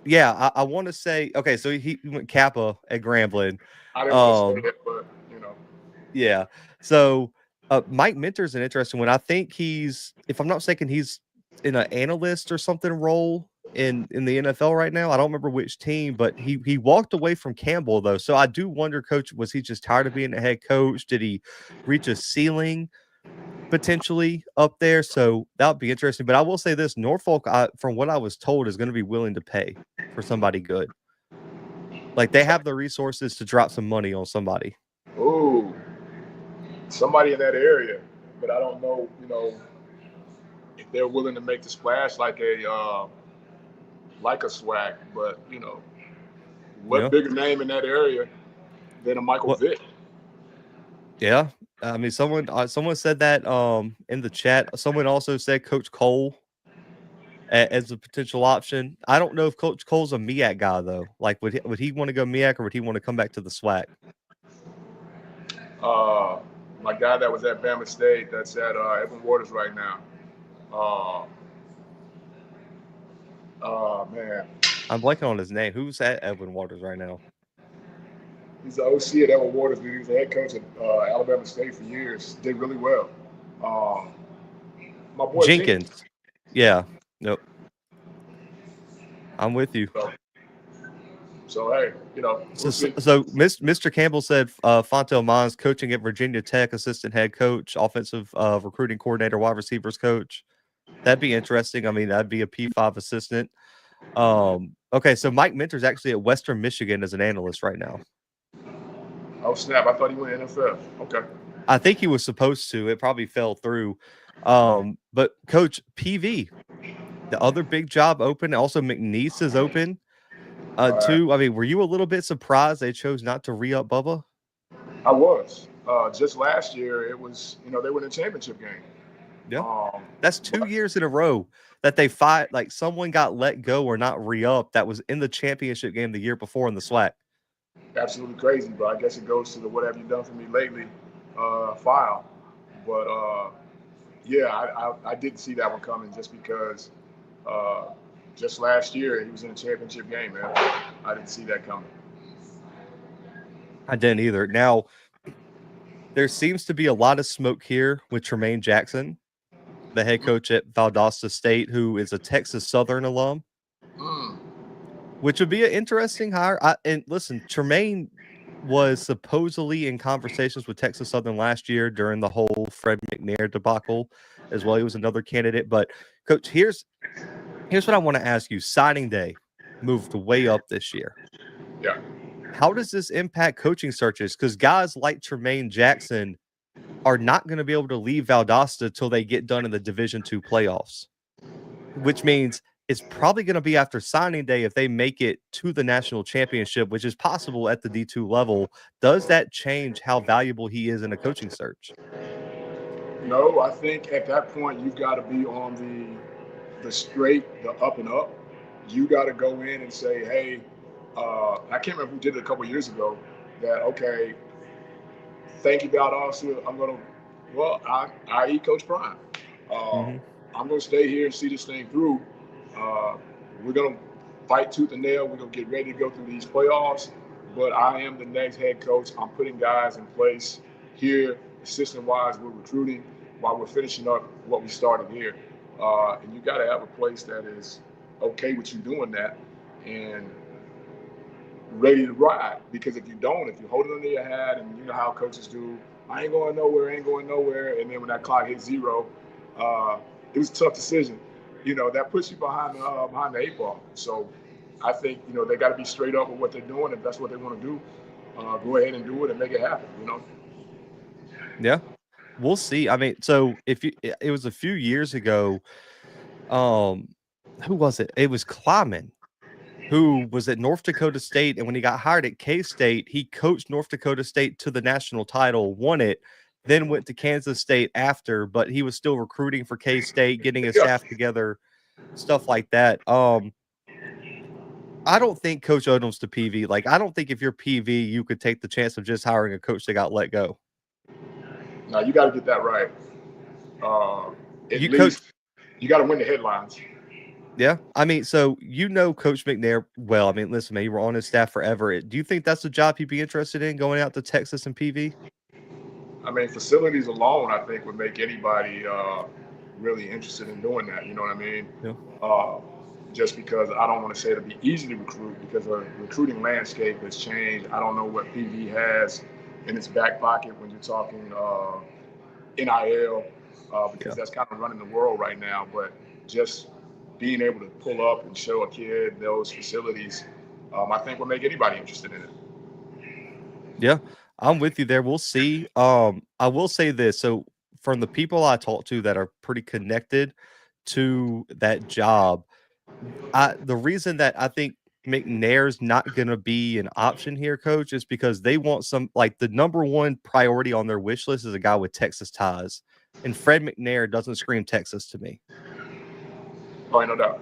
Yeah, I want to say okay. So he went Kappa at Grambling. I didn't want to say it, but Yeah. So Mike Minter's an interesting one. I think if I'm not mistaken, he's in an analyst or something role in the NFL right now. I don't remember which team, but he walked away from Campbell though. So I do wonder, Coach, was he just tired of being a head coach? Did he reach a ceiling potentially up there? So that would be interesting. But I will say this, Norfolk, from what I was told, is going to be willing to pay for somebody good. Like they have the resources to drop some money on somebody. Ooh, somebody in that area, but I don't know, if they're willing to make the splash like a SWAC. But what bigger name in that area than a Michael Vick? Yeah, I mean, someone said that in the chat. Someone also said Coach Cole as a potential option. I don't know if Coach Cole's a MEAC guy though. Like, would he want to go MEAC or would he want to come back to the SWAC? My guy that was at Bama State, that's at Evan Waters right now. Man. I'm blanking on his name. Who's at Evan Waters right now? He's the OC at Evan Waters, but he was the head coach at Alabama State for years. Did really well. My boy Jenkins. Yeah. Nope. I'm with you. So hey, So Mr. Campbell said Fontel Mons coaching at Virginia Tech, assistant head coach, offensive recruiting coordinator, wide receivers coach. That'd be interesting. I mean, that'd be a P5 assistant. Okay, so Mike Minter's actually at Western Michigan as an analyst right now. Oh snap! I thought he went NFL. Okay. I think he was supposed to. It probably fell through. But Coach PV, the other big job open. Also, McNeese is open. Too. I mean, were you a little bit surprised they chose not to re-up Bubba? I was. Just last year, it was they were in a championship game. Yeah, that's 2 years in a row that they fight. Like someone got let go or not re-up that was in the championship game the year before in the SWAC. absolutely crazy, but I guess it goes to the "what have you done for me lately" file. But yeah, I didn't see that one coming just because uh, just last year he was in a championship game, man. I didn't see that coming. I didn't either. Now, there seems to be a lot of smoke here with Tremaine Jackson, the head coach at Valdosta State, who is a Texas Southern alum, Mm. which would be an interesting hire. And listen, Tremaine was supposedly in conversations with Texas Southern last year during the whole Fred McNair debacle as well. He was another candidate. But, Coach, here's what I want to ask you. Signing day moved way up this year. Yeah. How does this impact coaching searches? Because guys like Tremaine Jackson are not going to be able to leave Valdosta till they get done in the Division II playoffs, which means it's probably going to be after signing day if they make it to the national championship, which is possible at the D2 level. Does that change how valuable he is in a coaching search? No, I think at that point you've got to be on the straight, the up and up. You got to go in and say, hey, I can't remember who did it a couple of years ago. That okay, thank you, God. Also, I'm gonna. Well, I eat Coach Prime. Uh, Mm-hmm. I'm gonna stay here and see this thing through. Uh, we're gonna fight tooth and nail. We're gonna get ready to go through these playoffs. But I am the next head coach. I'm putting guys in place here, assistant wise. We're recruiting while we're finishing up what we started here. And you got to have a place that is okay with you doing that and ready to ride. Because if you don't, if you hold it under your hat, and you know how coaches do, I ain't going nowhere, ain't going nowhere. And then when that clock hits zero, it was a tough decision. You know, that puts you behind the eight ball. So I think, you know, they got to be straight up with what they're doing. If that's what they want to do, go ahead and do it and make it happen, you know? Yeah, we'll see. I mean, so it was a few years ago. Who was it? It was Kleiman, who was at North Dakota State, and when he got hired at K-State, he coached North Dakota State to the national title, won it, then went to Kansas State after, but he was still recruiting for K-State, getting his Yeah. staff together, stuff like that. I don't think Coach Odom's to PV. Like, I don't think if you're PV, you could take the chance of just hiring a coach that got let go. Now you got to get that right. At You coach, least you got to win the headlines. yeah. I mean, so you know Coach McNair well. I mean, listen, man, you were on his staff forever. Do you think that's a job he'd be interested in, going out to Texas and PV? I mean, facilities alone, I think, would make anybody really interested in doing that. You know what I mean? Yeah. Uh, just because I don't want to say it'll be easy to recruit because the recruiting landscape has changed. I don't know what PV has in its back pocket when you're talking NIL, because that's kind of running the world right now. But just being able to pull up and show a kid those facilities, I think will make anybody interested in it. Yeah, I'm with you there. We'll see. I will say this. So from the people I talk to that are pretty connected to that job, the reason that I think McNair's not going to be an option here, coach, is because they want some, like, the number one priority on their wish list is a guy with Texas ties. And Fred McNair doesn't scream Texas to me. Oh, no doubt.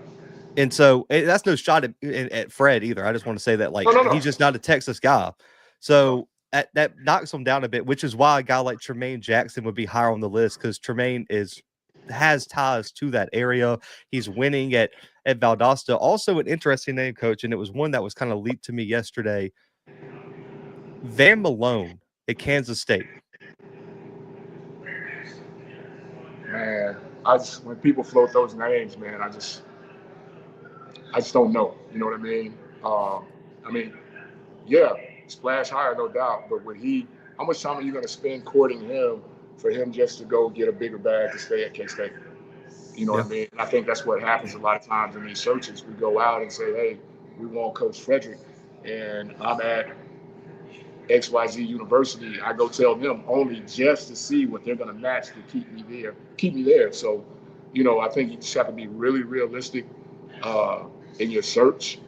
And so that's no shot at Fred either. I just want to say that, like, No. he's just not a Texas guy. So that knocks him down a bit, which is why a guy like Tremaine Jackson would be higher on the list, because Tremaine has ties to that area. He's winning at Valdosta. Also an interesting name, coach, and it was one that was kind of leaked to me yesterday. Van Malone at Kansas State. Man, when people float those names, man, I just don't know. You know what I mean, yeah, splash higher, no doubt. But how much time are you going to spend courting him for him just to go get a bigger bag to stay at K State? You know what I mean? And I think that's what happens a lot of times in these searches. We go out and say, hey, we want Coach Frederick, and I'm at XYZ University. I go tell them only just to see what they're going to match to keep me there. So, you know, I think you just have to be really realistic in your search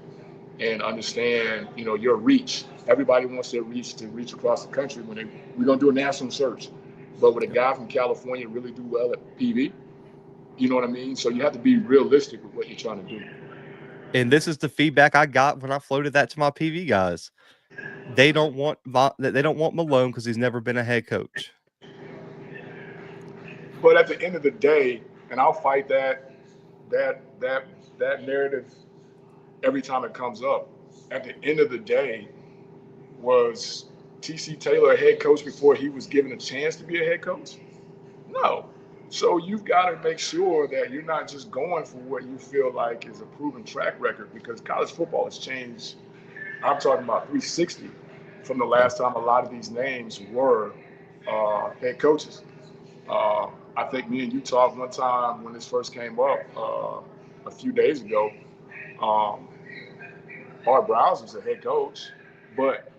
and understand, you know, your reach. Everybody wants their reach to reach across the country we're going to do a national search. But would a guy from California really do well at PV? You know what I mean? So you have to be realistic with what you're trying to do. And this is the feedback I got when I floated that to my PV guys. they don't want Malone because he's never been a head coach. But at the end of the day, and I'll fight that narrative every time it comes up. At the end of the day, was TC Taylor a head coach before he was given a chance to be a head coach? No. So you've got to make sure that you're not just going for what you feel like is a proven track record, because college football has changed. I'm talking about 360 from the last time a lot of these names were head coaches. I think me and you talked one time when this first came up a few days ago. Art Briles was a head coach, but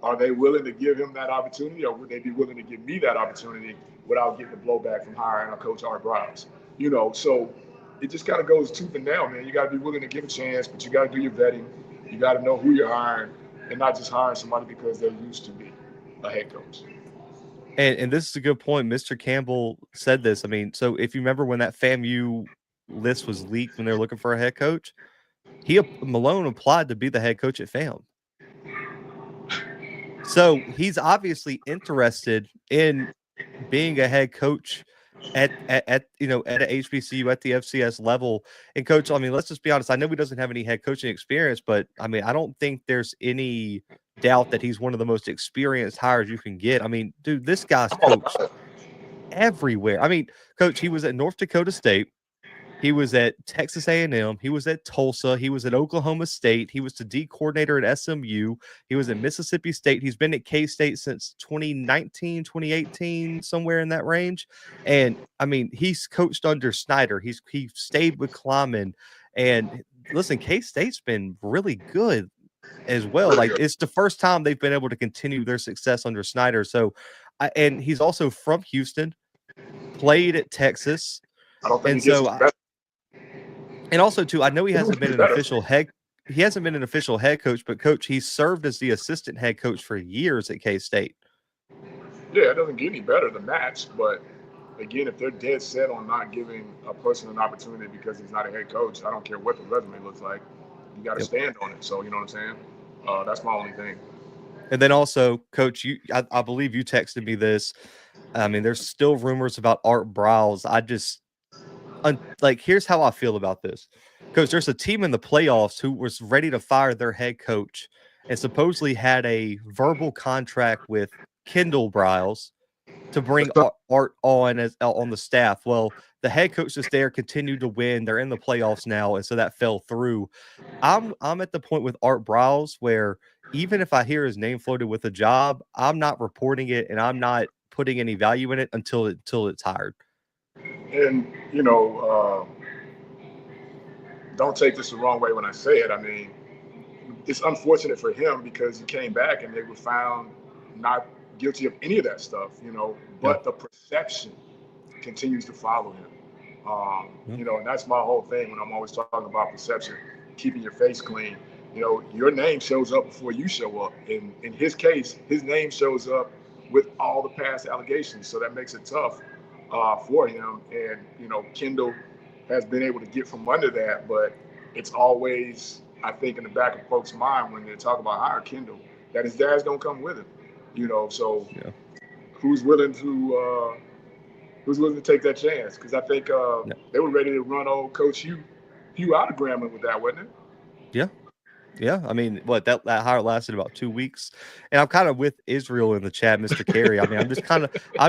are they willing to give him that opportunity, or would they be willing to give me that opportunity without getting the blowback from hiring a coach, Art Briles? You know, so it just kind of goes tooth and nail, man. You got to be willing to give a chance, but you got to do your vetting. You got to know who you're hiring, and not just hiring somebody because they used to be a head coach. And this is a good point. Mr. Campbell said this. I mean, so if you remember when that FAMU list was leaked when they were looking for a head coach, Malone applied to be the head coach at FAM. So he's obviously interested in being a head coach at a HBCU at the FCS level. And coach, I mean, let's just be honest. I know he doesn't have any head coaching experience, but I mean, I don't think there's any doubt that he's one of the most experienced hires you can get. I mean, dude, this guy's coached everywhere. I mean, coach, he was at North Dakota State. He was at Texas A&M. He was at Tulsa. He was at Oklahoma State. He was the D coordinator at SMU. He was at Mississippi State. He's been at K-State since 2019, 2018, somewhere in that range. And, I mean, he's coached under Snyder. He stayed with Kleiman. And, listen, K-State's been really good as well. Like, it's the first time they've been able to continue their success under Snyder. So, and he's also from Houston, played at Texas. I don't think and also, too, I know he hasn't been an official head coach, but coach, he's served as the assistant head coach for years at K-State. Yeah, it doesn't get any better than that. But again, if they're dead set on not giving a person an opportunity because he's not a head coach, I don't care what the resume looks like. You got to stand on it. So, you know what I'm saying? That's my only thing. And then also, coach, I believe you texted me this. I mean, there's still rumors about Art Briles. Here's how I feel about this. Coach, there's a team in the playoffs who was ready to fire their head coach and supposedly had a verbal contract with Kendall Briles to bring Art on the staff. Well, the head coach is there, continued to win. They're in the playoffs now, and so that fell through. I'm at the point with Art Briles where even if I hear his name floated with a job, I'm not reporting it and I'm not putting any value in it until it's hired. And, don't take this the wrong way when I say it. I mean, it's unfortunate for him because he came back and they were found not guilty of any of that stuff, but the perception continues to follow him. And that's my whole thing when I'm always talking about perception, keeping your face clean. Your name shows up before you show up. In his case, his name shows up with all the past allegations. So that makes it tough for him. And, Kendall has been able to get from under that, but it's always, I think, in the back of folks' mind when they talk about hiring Kendall, that his dad's going to come with him, so who's willing to take that chance? Because I think they were ready to run old Coach Hugh out of Grambling with that, wasn't it? Yeah. Yeah, I mean, that hire lasted about 2 weeks, and I'm kind of with Israel in the chat, Mr. Carey. I mean, I'm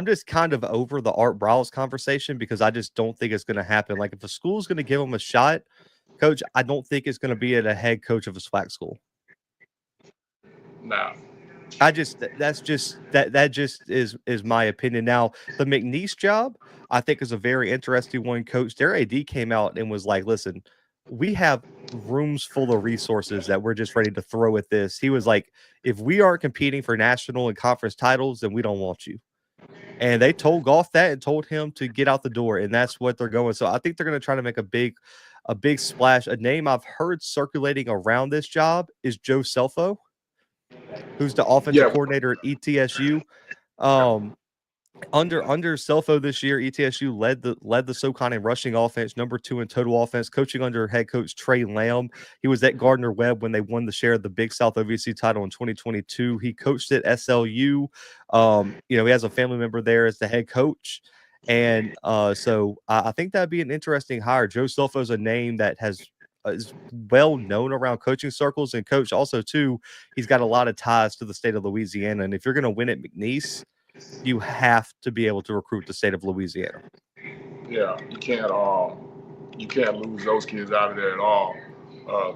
just kind of over the Art Briles conversation because I just don't think it's going to happen. Like, if a school's going to give him a shot, coach, I don't think it's going to be at a head coach of a SWAC school. No, that just is my opinion. Now, the McNeese job, I think, is a very interesting one. Coach, their AD came out and was like, "Listen, we have rooms full of resources that we're just ready to throw at this." He was like, if we aren't competing for national and conference titles, then we don't want you. And they told Goff that and told him to get out the door. And that's what they're going. So I think they're going to try to make a big splash. A name I've heard circulating around this job is Joe Selfo, who's the offensive coordinator at ETSU. Under Selfo this year, ETSU led the SoCon in rushing offense, number 2 in total offense, coaching under head coach Trey Lamb. He was at Gardner Webb when they won the share of the Big South OVC title in 2022. He coached at SLU. He has a family member there as the head coach. And so I think that'd be an interesting hire. Joe Selfo is a name that is well known around coaching circles, and coach also too. He's got a lot of ties to the state of Louisiana, and if you're going to win at McNeese, you have to be able to recruit the state of Louisiana. Yeah, you can't lose those kids out of there at all.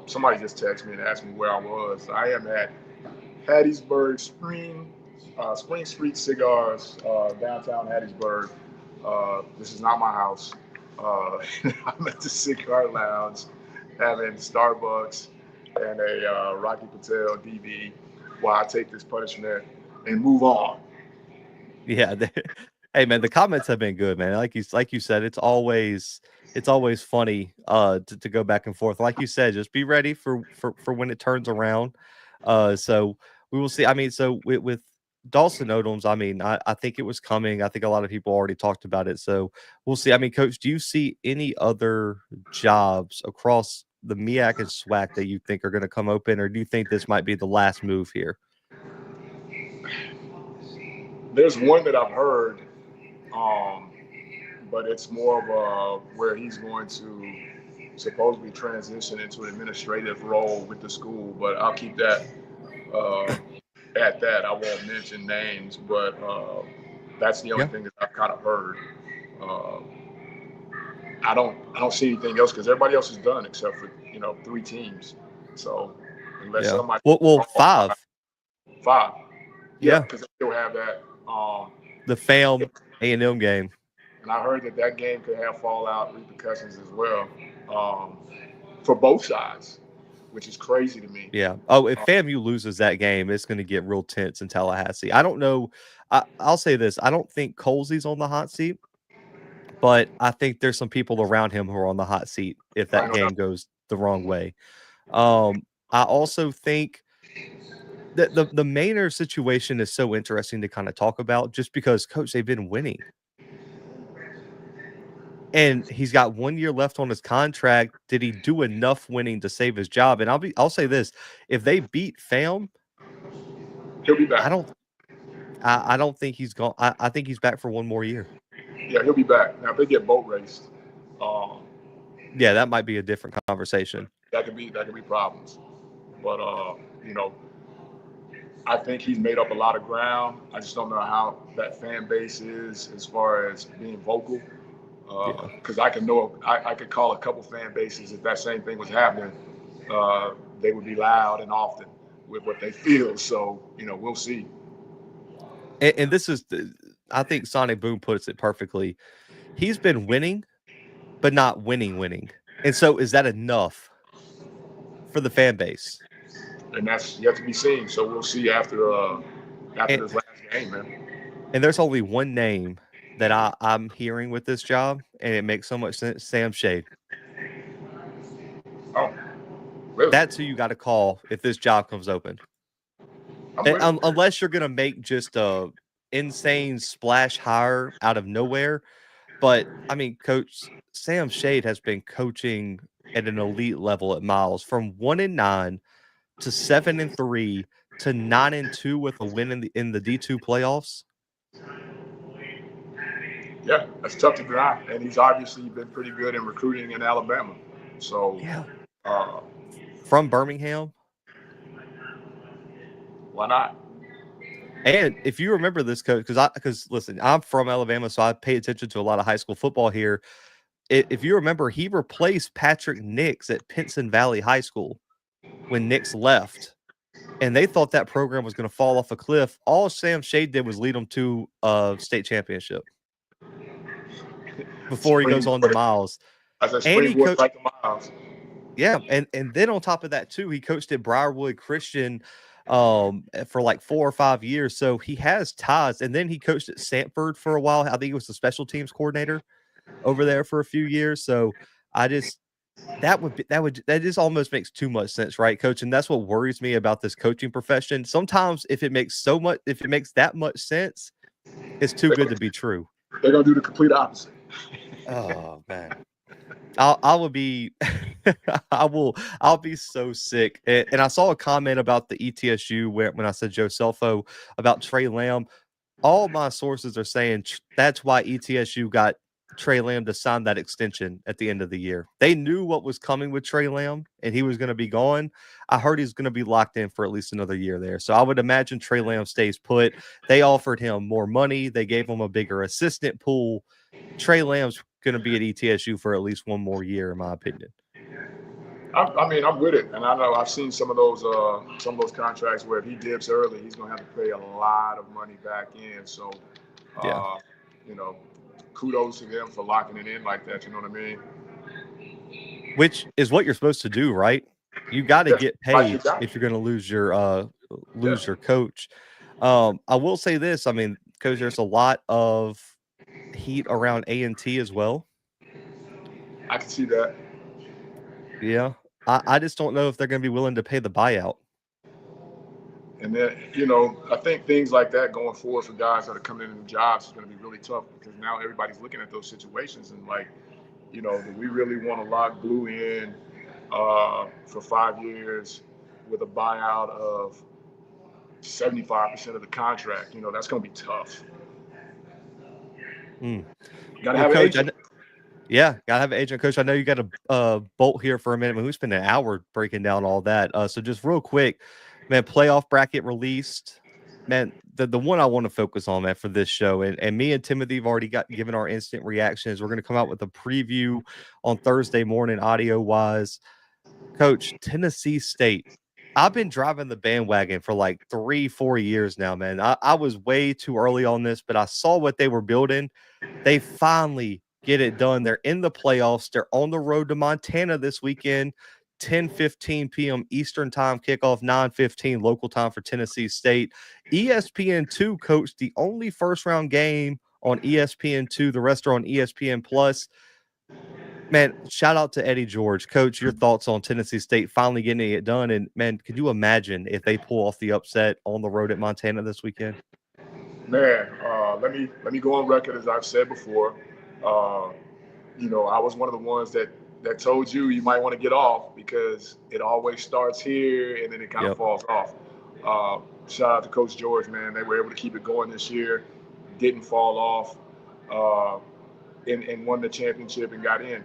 Somebody just texted me and asked me where I was. I am at Hattiesburg Spring Street Cigars, downtown Hattiesburg. This is not my house. I'm at the cigar lounge having Starbucks and a Rocky Patel DB while I take this punishment and move on. Yeah. Hey man, the comments have been good, man. Like you said, it's always funny to go back and forth. Like you said, just be ready for when it turns around. So we will see. I mean, so with Dawson Odoms, I mean, I think it was coming. I think a lot of people already talked about it. So we'll see. I mean, Coach, do you see any other jobs across the MEAC and SWAC that you think are going to come open, or do you think this might be the last move here? There's one that I've heard, but it's more of where he's going to supposedly transition into an administrative role with the school, but I'll keep that at that. I won't mention names, but that's the only thing that I've kind of heard. I don't see anything else because everybody else is done except for 3 teams. So unless somebody five. Yeah, because they still have that the FAM A&M game. And I heard that game could have fallout repercussions as well for both sides, which is crazy to me. Yeah. Oh, if FAMU loses that game, it's going to get real tense in Tallahassee. I don't know. I'll say this. I don't think Colsey's on the hot seat, but I think there's some people around him who are on the hot seat if that game goes the wrong way. I also think that the Maynard situation is so interesting to kind of talk about just because, Coach, they've been winning. And he's got 1 year left on his contract. Did he do enough winning to save his job? And I'll say this: if they beat FAM, he'll be back. I don't think he's gone. I think he's back for 1 more year. Yeah, he'll be back. Now if they get boat raced, yeah, that might be a different conversation. That could be problems. But I think he's made up a lot of ground. I just don't know how that fan base is as far as being vocal. Because I could call a couple fan bases if that same thing was happening. They would be loud and often with what they feel. So we'll see. And this is, I think Sonic Boom puts it perfectly. He's been winning, but not winning. And so, is that enough for the fan base? And that's yet to be seen. So we'll see after this last game, man. And there's only one name that I'm hearing with this job, and it makes so much sense: Sam Shade. Oh, really? That's who you got to call if this job comes open. Unless you're going to make just a insane splash hire out of nowhere. But, I mean, Coach Sam Shade has been coaching at an elite level at Miles from 1-9 to 7-3 to 9-2 with a win in the D2 playoffs. Yeah, that's tough to grind, and he's obviously been pretty good in recruiting in Alabama. So yeah, from Birmingham. Why not? And if you remember this, Coach, because listen, I'm from Alabama, so I pay attention to a lot of high school football here. If you remember, he replaced Patrick Nix at Pinson Valley High School when Nix left, and they thought that program was going to fall off a cliff. All Sam Shade did was lead them to a state championship before he goes on to Miles. And he coached like Miles. Yeah, and then on top of that too, he coached at Briarwood Christian for like 4 or 5 years. So he has ties. And then he coached at Sanford for a while. I think he was the special teams coordinator over there for a few years. So that just almost makes too much sense, right, Coach? And that's what worries me about this coaching profession. Sometimes if it makes that much sense, It's too good to be true. They're gonna do the complete opposite. Oh man. I will be I'll be so sick. And I saw a comment about the ETSU when I said Joe Selfo about Trey Lamb. All my sources are saying that's why ETSU got Trey Lamb to sign that extension at the end of the year. They knew what was coming with Trey Lamb and he was going to be gone. I heard he's going to be locked in for at least another year there. So I would imagine Trey Lamb stays put. They offered him more money. They gave him a bigger assistant pool. Trey Lamb's going to be at ETSU for at least one more year, in my opinion. I mean, I'm with it, and I know I've seen some of those contracts where if he dips early, he's gonna have to pay a lot of money back in. So, Yeah. you know, kudos to them for locking it in like that. You know what I mean? Which is what you're supposed to do, right? You got to get paid Like if you're going to lose your coach. I will say this. I mean, because there's a lot of heat around A&T as well. I can see that. Yeah. I just don't know if they're going to be willing to pay the buyout. And then, you know, I think things like that going forward for guys that are coming into jobs is going to be really tough because now everybody's looking at those situations and like, you know, do we really want to lock Blue in for 5 years with a buyout of 75% of the contract? You know, that's going to be tough. Got to have an agent. Yeah, gotta have an agent. Coach, I know you got a bolt here for a minute. We spent an hour breaking down all that. So just real quick, man, playoff bracket released. Man, the one I want to focus on, man, for this show, and me and Timothy have already given our instant reactions. We're going to come out with a preview on Thursday morning, audio-wise. Coach, Tennessee State. I've been driving the bandwagon for like 3-4 years now, man. I was way too early on this, but I saw what they were building. They finally get it done. They're in the playoffs. They're on the road to Montana this weekend, 10:15 p.m. Eastern time kickoff, 9:15 local time for Tennessee State. ESPN2, Coach, the only first-round game on ESPN2. The rest are on ESPN Plus. Man, shout out to Eddie George. Coach, your thoughts on Tennessee State finally getting it done? And, man, could you imagine if they pull off the upset on the road at Montana this weekend? Man, let me go on record as I've said before. You know, I was one of the ones that told you might want to get off because it always starts here and then it kind of falls off. Shout out to Coach George, man. They were able to keep it going this year, didn't fall off, and won the championship and got in.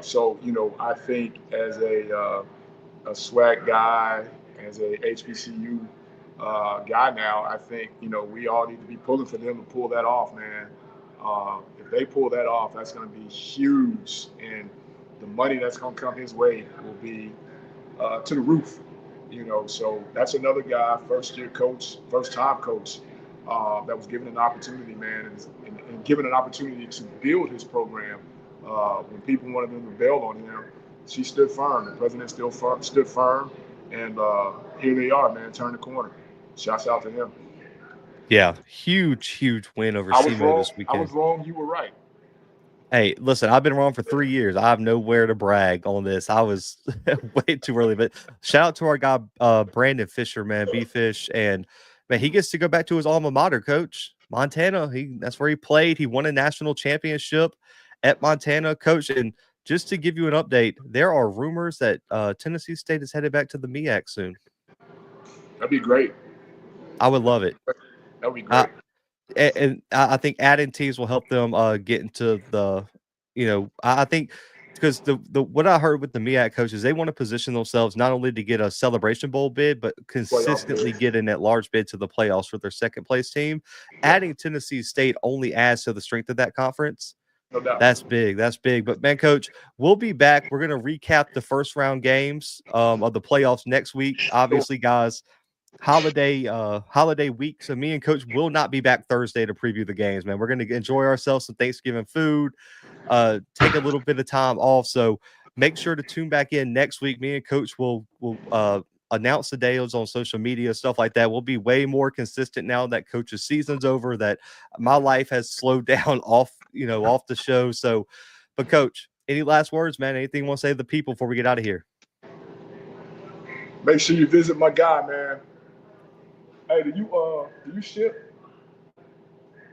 So, you know, I think as a SWAC guy, as a HBCU guy now, I think, you know, we all need to be pulling for them to pull that off, man. If they pull that off, that's going to be huge. And the money that's going to come his way will be to the roof, you know. So that's another guy, first-time coach, that was given an opportunity, man, and given an opportunity to build his program. When people wanted them to bail on him, she stood firm. The president still stood firm. And here they are, man, turn the corner. Shouts out to him. Yeah, huge win over SEMO this weekend. I was wrong. You were right. Hey, listen, I've been wrong for 3 years. I have nowhere to brag on this. I was way too early. But shout out to our guy, Brandon Fisher, man, B-Fish. And, man, he gets to go back to his alma mater, Coach. Montana, that's where he played. He won a national championship at Montana, Coach. And just to give you an update, there are rumors that Tennessee State is headed back to the MEAC soon. That'd be great. I would love it. That'd be great. And I think adding teams will help them get into the, you know, I think because the what I heard with the MEAC coaches, they want to position themselves not only to get a Celebration Bowl bid, but consistently get in that large bid to the playoffs for their second place team. Adding Tennessee State only adds to the strength of that conference. No doubt. That's big. That's big. But, man, Coach, we'll be back. We're going to recap the first round games of the playoffs next week. Obviously, guys, holiday week. So me and Coach will not be back Thursday to preview the games, man. We're going to enjoy ourselves some Thanksgiving food, take a little bit of time off. So make sure to tune back in next week. Me and Coach will announce the days on social media, stuff like that. We'll be way more consistent now that Coach's season's over, that my life has slowed down off the show. So, but Coach, any last words, man? Anything you want to say to the people before we get out of here? Make sure you visit my guy, man. Hey, do you ship?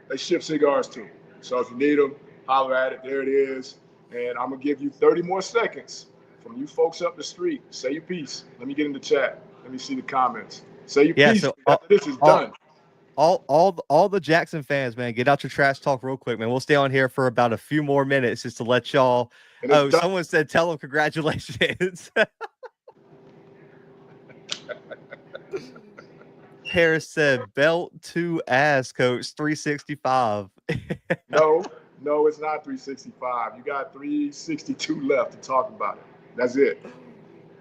They ship cigars too. So if you need them, holler at it. There it is. And I'm going to give you 30 more seconds from you folks up the street. Say your piece. Let me get in the chat. Let me see the comments. Say your piece. So after this is done. All the Jackson fans, man, get out your trash talk real quick, man. We'll stay on here for about a few more minutes just to let y'all. Oh, done. Someone said, tell them congratulations. Paris said, belt to ass, coach, 365. No, it's not 365. You got 362 left to talk about it. That's it.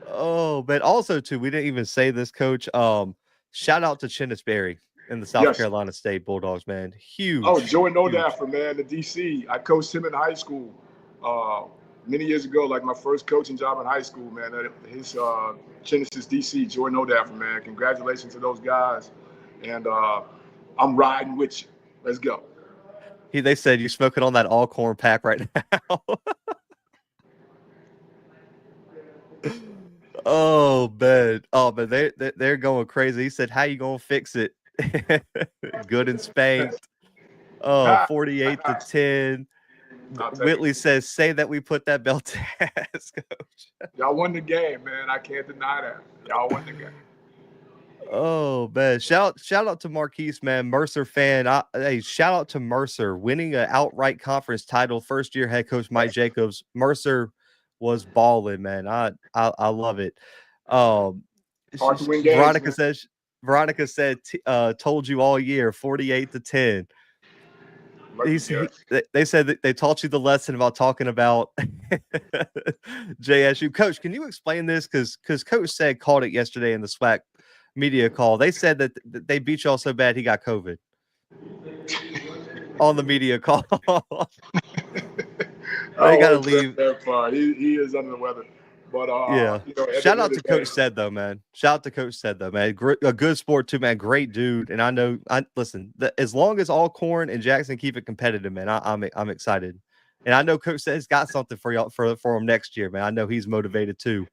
Oh, but also, too, we didn't even say this, coach. Shout out to Chinnisberry in the South Carolina State Bulldogs, man. Huge. Oh, Joey Nodaffer, man, the DC. I coached him in high school many years ago, like my first coaching job in high school, man. His Chinnis DC, Joey Nodaffer, man. Congratulations to those guys. And I'm riding with you. Let's go. They said you're smoking on that Alcorn pack right now. Oh, man. They're going crazy. He said, how you going to fix it? Good and spanked. 48-10. Whitley says, say that we put that belt to ass, coach. Y'all won the game, man. I can't deny that. Y'all won the game. Oh, man. Shout out to Marquise, man. Mercer fan. Hey, shout out to Mercer winning an outright conference title. First year head coach Mike Jacobs. Mercer was balling, man. I love it. Veronica said told you all year, 48-10. They said that they taught you the lesson about talking about JSU. Coach, can you explain this? Because Coach said called it yesterday in the SWAC media call. They said that they beat y'all so bad he got COVID on the media call. They got to leave. That far. He is under the weather. But yeah, shout out to Coach Said though, man. Shout out to Coach Said though, man. A good sport too, man. Great dude. And I know, listen. As long as Alcorn and Jackson keep it competitive, man, I'm excited. And I know Coach Said's got something for y'all for him next year, man. I know he's motivated too.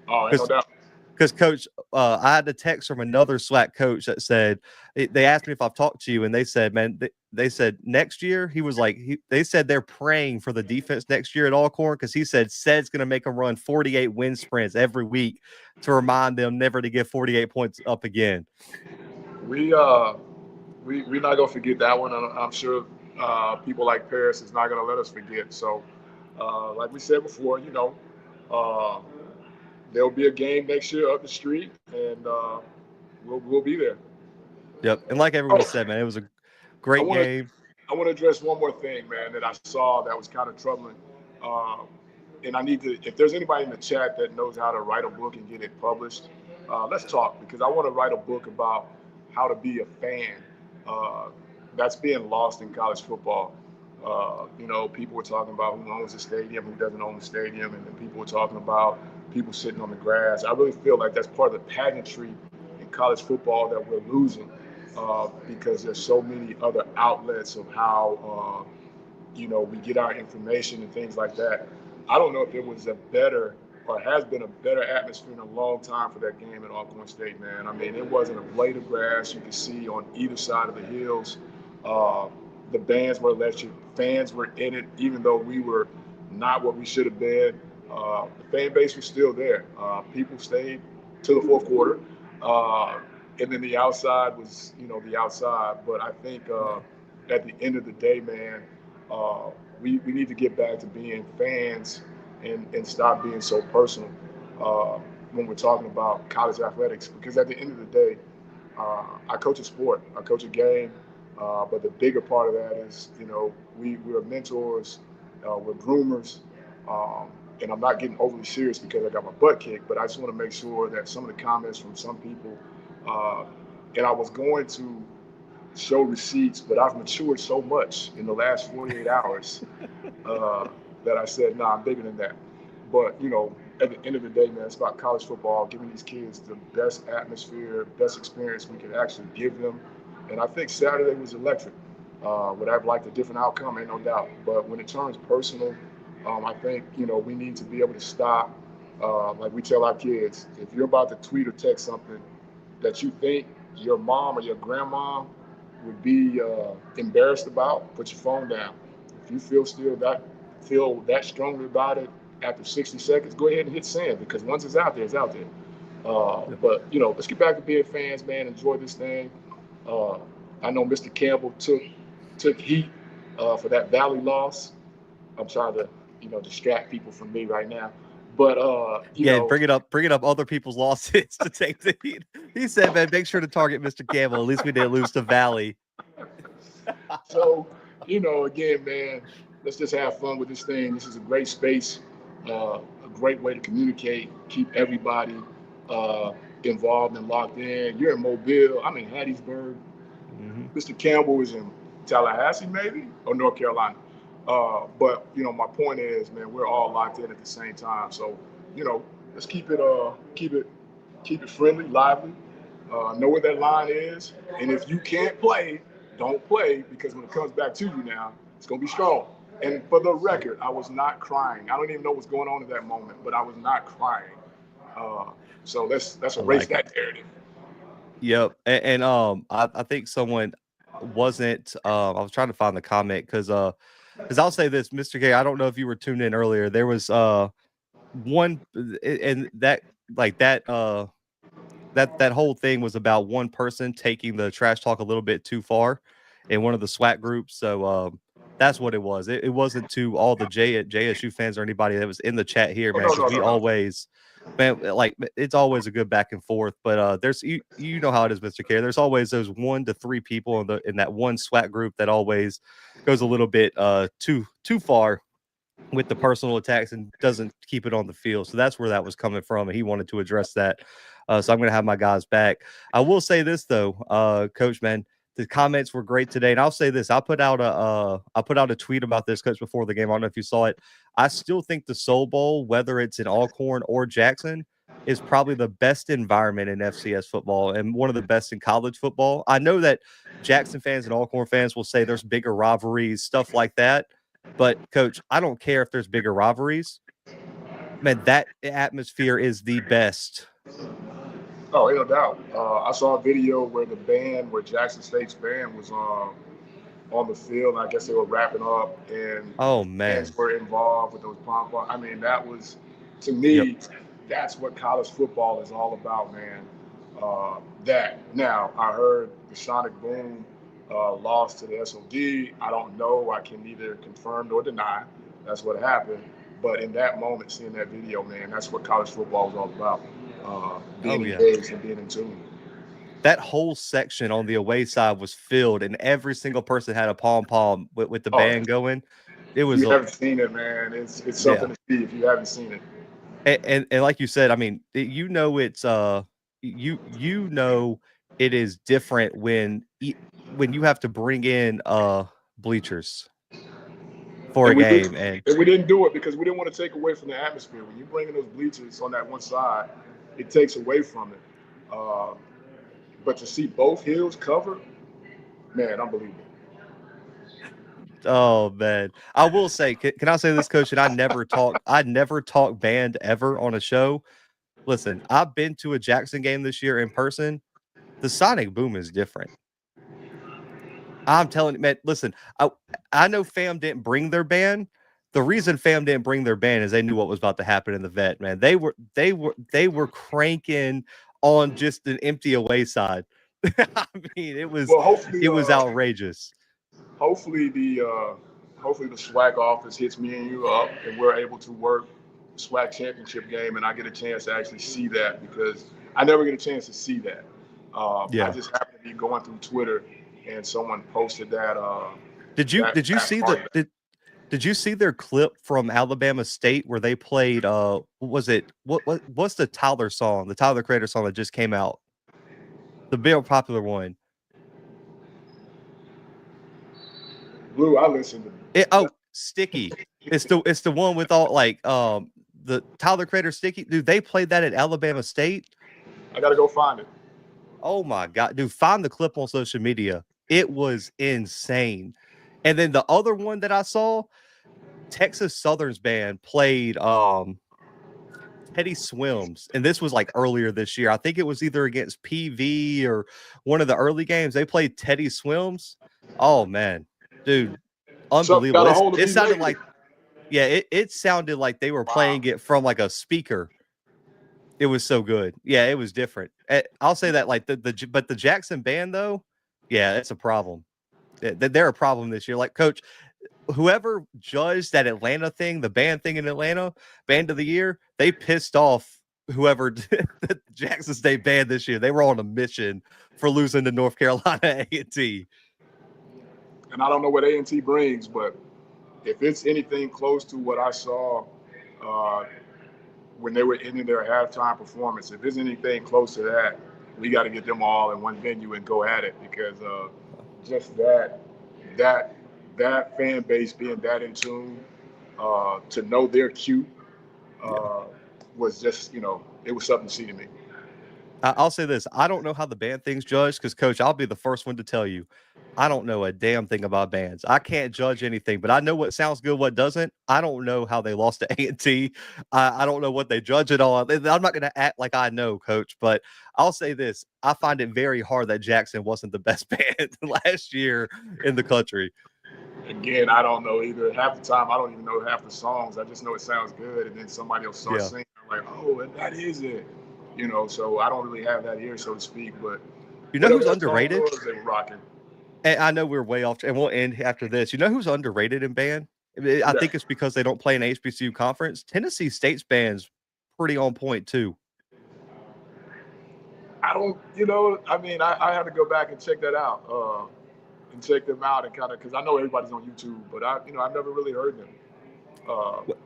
Oh, no doubt. Because Coach, I had a text from another SWAC coach that said they asked me if I've talked to you, and they said, man, they said next year he was like they said they're praying for the defense next year at Alcorn because he said Said's going to make them run 48 win sprints every week to remind them never to get 48 points up again. We're not gonna forget that one. I'm sure people like Paris is not gonna let us forget. So, like we said before, there'll be a game next year up the street, and we'll be there. Yep, and like everyone said, man, it was a great game. I want to address one more thing, man, that I saw that was kind of troubling. And I need to, if there's anybody in the chat that knows how to write a book and get it published, let's talk, because I want to write a book about how to be a fan. That's being lost in college football. People were talking about who owns the stadium, who doesn't own the stadium, and then people were talking about people sitting on the grass. I really feel like that's part of the pageantry in college football that we're losing because there's so many other outlets of how, we get our information and things like that. I don't know if there was a better or has been a better atmosphere in a long time for that game at Alcorn State, man. I mean, it wasn't a blade of grass you could see on either side of the hills. The bands were electric. Fans were in it, even though we were not what we should have been. The fan base was still there. People stayed to the fourth quarter. And then the outside was, the outside. But I think at the end of the day, man, we need to get back to being fans and stop being so personal when we're talking about college athletics. Because at the end of the day, I coach a sport. I coach a game. But the bigger part of that is, we're mentors, we're groomers, and I'm not getting overly serious because I got my butt kicked, but I just want to make sure that some of the comments from some people, and I was going to show receipts, but I've matured so much in the last 48 hours that I said, nah, I'm bigger than that. But, at the end of the day, man, it's about college football, giving these kids the best atmosphere, best experience we can actually give them. And I think Saturday was electric. Would I have liked a different outcome? Ain't no doubt. But when it turns personal, I think, we need to be able to stop. Like we tell our kids, if you're about to tweet or text something that you think your mom or your grandma would be embarrassed about, put your phone down. If you feel that strongly about it after 60 seconds, go ahead and hit send, because once it's out there, it's out there. But let's get back to being fans, man. Enjoy this thing. I know Mr. Campbell took heat for that Valley loss. I'm trying to distract people from me right now. But bring it up other people's losses to take the heat. He said, man, make sure to target Mr. Campbell. At least we didn't lose to Valley. So, again, man, let's just have fun with this thing. This is a great space, a great way to communicate, keep everybody involved and locked in. You're in Mobile. I'm in Hattiesburg. Mm-hmm. Mr. Campbell is in Tallahassee, maybe, or North Carolina. But my point is, man, we're all locked in at the same time. So, let's keep it friendly, lively. Know where that line is, and if you can't play, don't play, because when it comes back to you now, it's gonna be strong. And for the record, I was not crying. I don't even know what's going on at that moment, but I was not crying. So let's erase that narrative. Yep, and I think someone wasn't. I was trying to find the comment because I'll say this, Mr. K. I don't know if you were tuned in earlier. There was one, and that that whole thing was about one person taking the trash talk a little bit too far in one of the SWAC groups. So that's what it was. It wasn't to all the JSU fans or anybody that was in the chat here, man. Because we always, man, like, it's always a good back and forth. But there's you know how it is, Mr. K. There's always those 1 to 3 people in that one SWAC group that always goes a little bit too far with the personal attacks and doesn't keep it on the field. So that's where that was coming from, and he wanted to address that. So I'm going to have my guys back. I will say this though, Coach, man, the comments were great today, and I'll say this: I put out a tweet about this, Coach, before the game. I don't know if you saw it. I still think the Soul Bowl, whether it's in Alcorn or Jackson, is probably the best environment in FCS football and one of the best in college football. I know that Jackson fans and Alcorn fans will say there's bigger rivalries, stuff like that. But, Coach, I don't care if there's bigger rivalries. Man, that atmosphere is the best. Oh, no doubt. I saw a video where Jackson State's band was on the field. I guess they were wrapping up, and fans were involved with those pom-poms. I mean, that was, to me, that's what college football is all about, man. Now, I heard the Sonic Boom lost to the SOD. I don't know. I can neither confirm nor deny. That's what happened. But in that moment, seeing that video, man, that's what college football is all about. Being engaged and being in tune. That whole section on the away side was filled, and every single person had a pom-pom with the band going. It was. If you haven't seen it, man, it's something to see if you haven't seen it. And like you said, I mean, it's you know it is different when you have to bring in bleachers for a game, and we didn't do it because we didn't want to take away from the atmosphere. When you bring in those bleachers on that one side, it takes away from it. But to see both hills covered, man, unbelievable. Oh man, I will say, can I say this, Coach? And I never talk band ever on a show. Listen, I've been to a Jackson game this year in person. The Sonic Boom is different. I'm telling you, man. Listen, I know Fam didn't bring their band. The reason Fam didn't bring their band is they knew what was about to happen in the vet, man. They were cranking on just an empty away side. I mean, it was outrageous. Hopefully the SWAC office hits me and you up, and we're able to work the SWAC Championship game, and I get a chance to actually see that, because I never get a chance to see that. I just happened to be going through Twitter, and someone posted that. Did you see their clip from Alabama State where they played? What's the Tyler song? The Tyler Creator song that just came out. The real popular one. Blue, I listened to it. Sticky. It's the one with all the Tyler Creator Sticky. Dude, they played that at Alabama State. I gotta go find it. Oh my God, dude, find the clip on social media. It was insane. And then the other one that I saw, Texas Southern's band played Teddy Swims, and this was like earlier this year. I think it was either against PV or one of the early games. They played Teddy Swims. Oh man, dude, unbelievable! It sounded like, yeah, it sounded like they were playing it from like a speaker. It was so good. Yeah, it was different. I'll say that, like but the Jackson band though, yeah, it's a problem. They're a problem this year. Like, Coach, whoever judged that Atlanta thing, the band thing in Atlanta, band of the year, they pissed off whoever did the Jackson State band this year. They were on a mission for losing to North Carolina A&T. And I don't know what A&T brings, but if it's anything close to what I saw when they were ending their halftime performance, if there's anything close to that, we got to get them all in one venue and go at it, because just that fan base being that in tune, to know they're cute, was just, it was something to see to me. I'll say this. I don't know how the band thing's judged because, Coach, I'll be the first one to tell you, I don't know a damn thing about bands. I can't judge anything, but I know what sounds good, what doesn't. I don't know how they lost to A&T. I don't know what they judge it on. I'm not going to act like I know, Coach, but I'll say this. I find it very hard that Jackson wasn't the best band last year in the country. Again, I don't know either. Half the time, I don't even know half the songs. I just know it sounds good, and then somebody else starts singing. I'm like, oh, that is it. So I don't really have that ear, so to speak. But you know who's underrated? They were rocking. And I know we're way off, and we'll end after this. You know who's underrated in band? I think it's because they don't play an HBCU conference. Tennessee State's band's pretty on point too. I don't, I had to go back and check that out, and check them out, and kind of, because I know everybody's on YouTube, but I've never really heard them.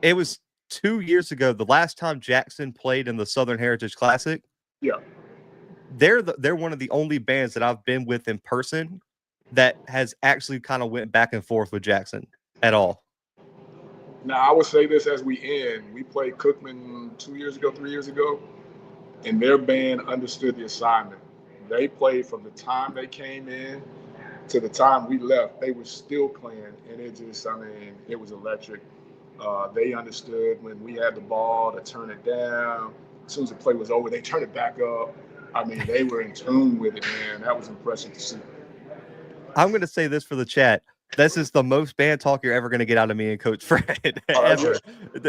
It was 2 years ago, the last time Jackson played in the Southern Heritage Classic. Yeah, they're one of the only bands that I've been with in person that has actually kind of went back and forth with Jackson at all. Now, I would say this as we end. We played Cookman 3 years ago, and their band understood the assignment. They played from the time they came in to the time we left. They were still playing, and it was electric. They understood when we had the ball to turn it down. As soon as the play was over, they turned it back up. They were in tune with it, man. That was impressive to see. I'm going to say this for the chat. This is the most band talk you're ever going to get out of me and Coach Fred. Ever.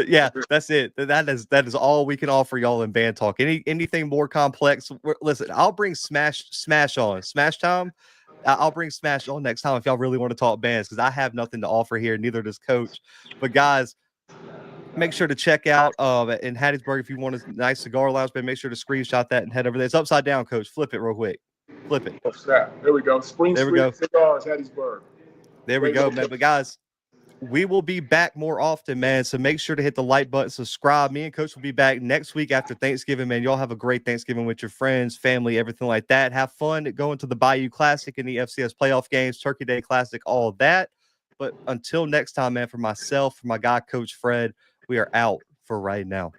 Yeah, that's it. That is all we can offer y'all in band talk. Anything more complex? Listen, I'll bring Smash on. Smash time. I'll bring Smash on next time if y'all really want to talk bands, because I have nothing to offer here. Neither does Coach. But guys, make sure to check out in Hattiesburg if you want a nice cigar lounge. But make sure to screenshot that and head over there. It's upside down, Coach. Flip it real quick. Flip it. There we go. Spring Street Cigars, Hattiesburg. There we go, man. But guys, we will be back more often, man. So make sure to hit the like button, subscribe. Me and Coach will be back next week after Thanksgiving, man. Y'all have a great Thanksgiving with your friends, family, everything like that. Have fun going to the Bayou Classic and the FCS playoff games, Turkey Day Classic, all that. But until next time, man, for myself, for my guy, Coach Fred, we are out for right now.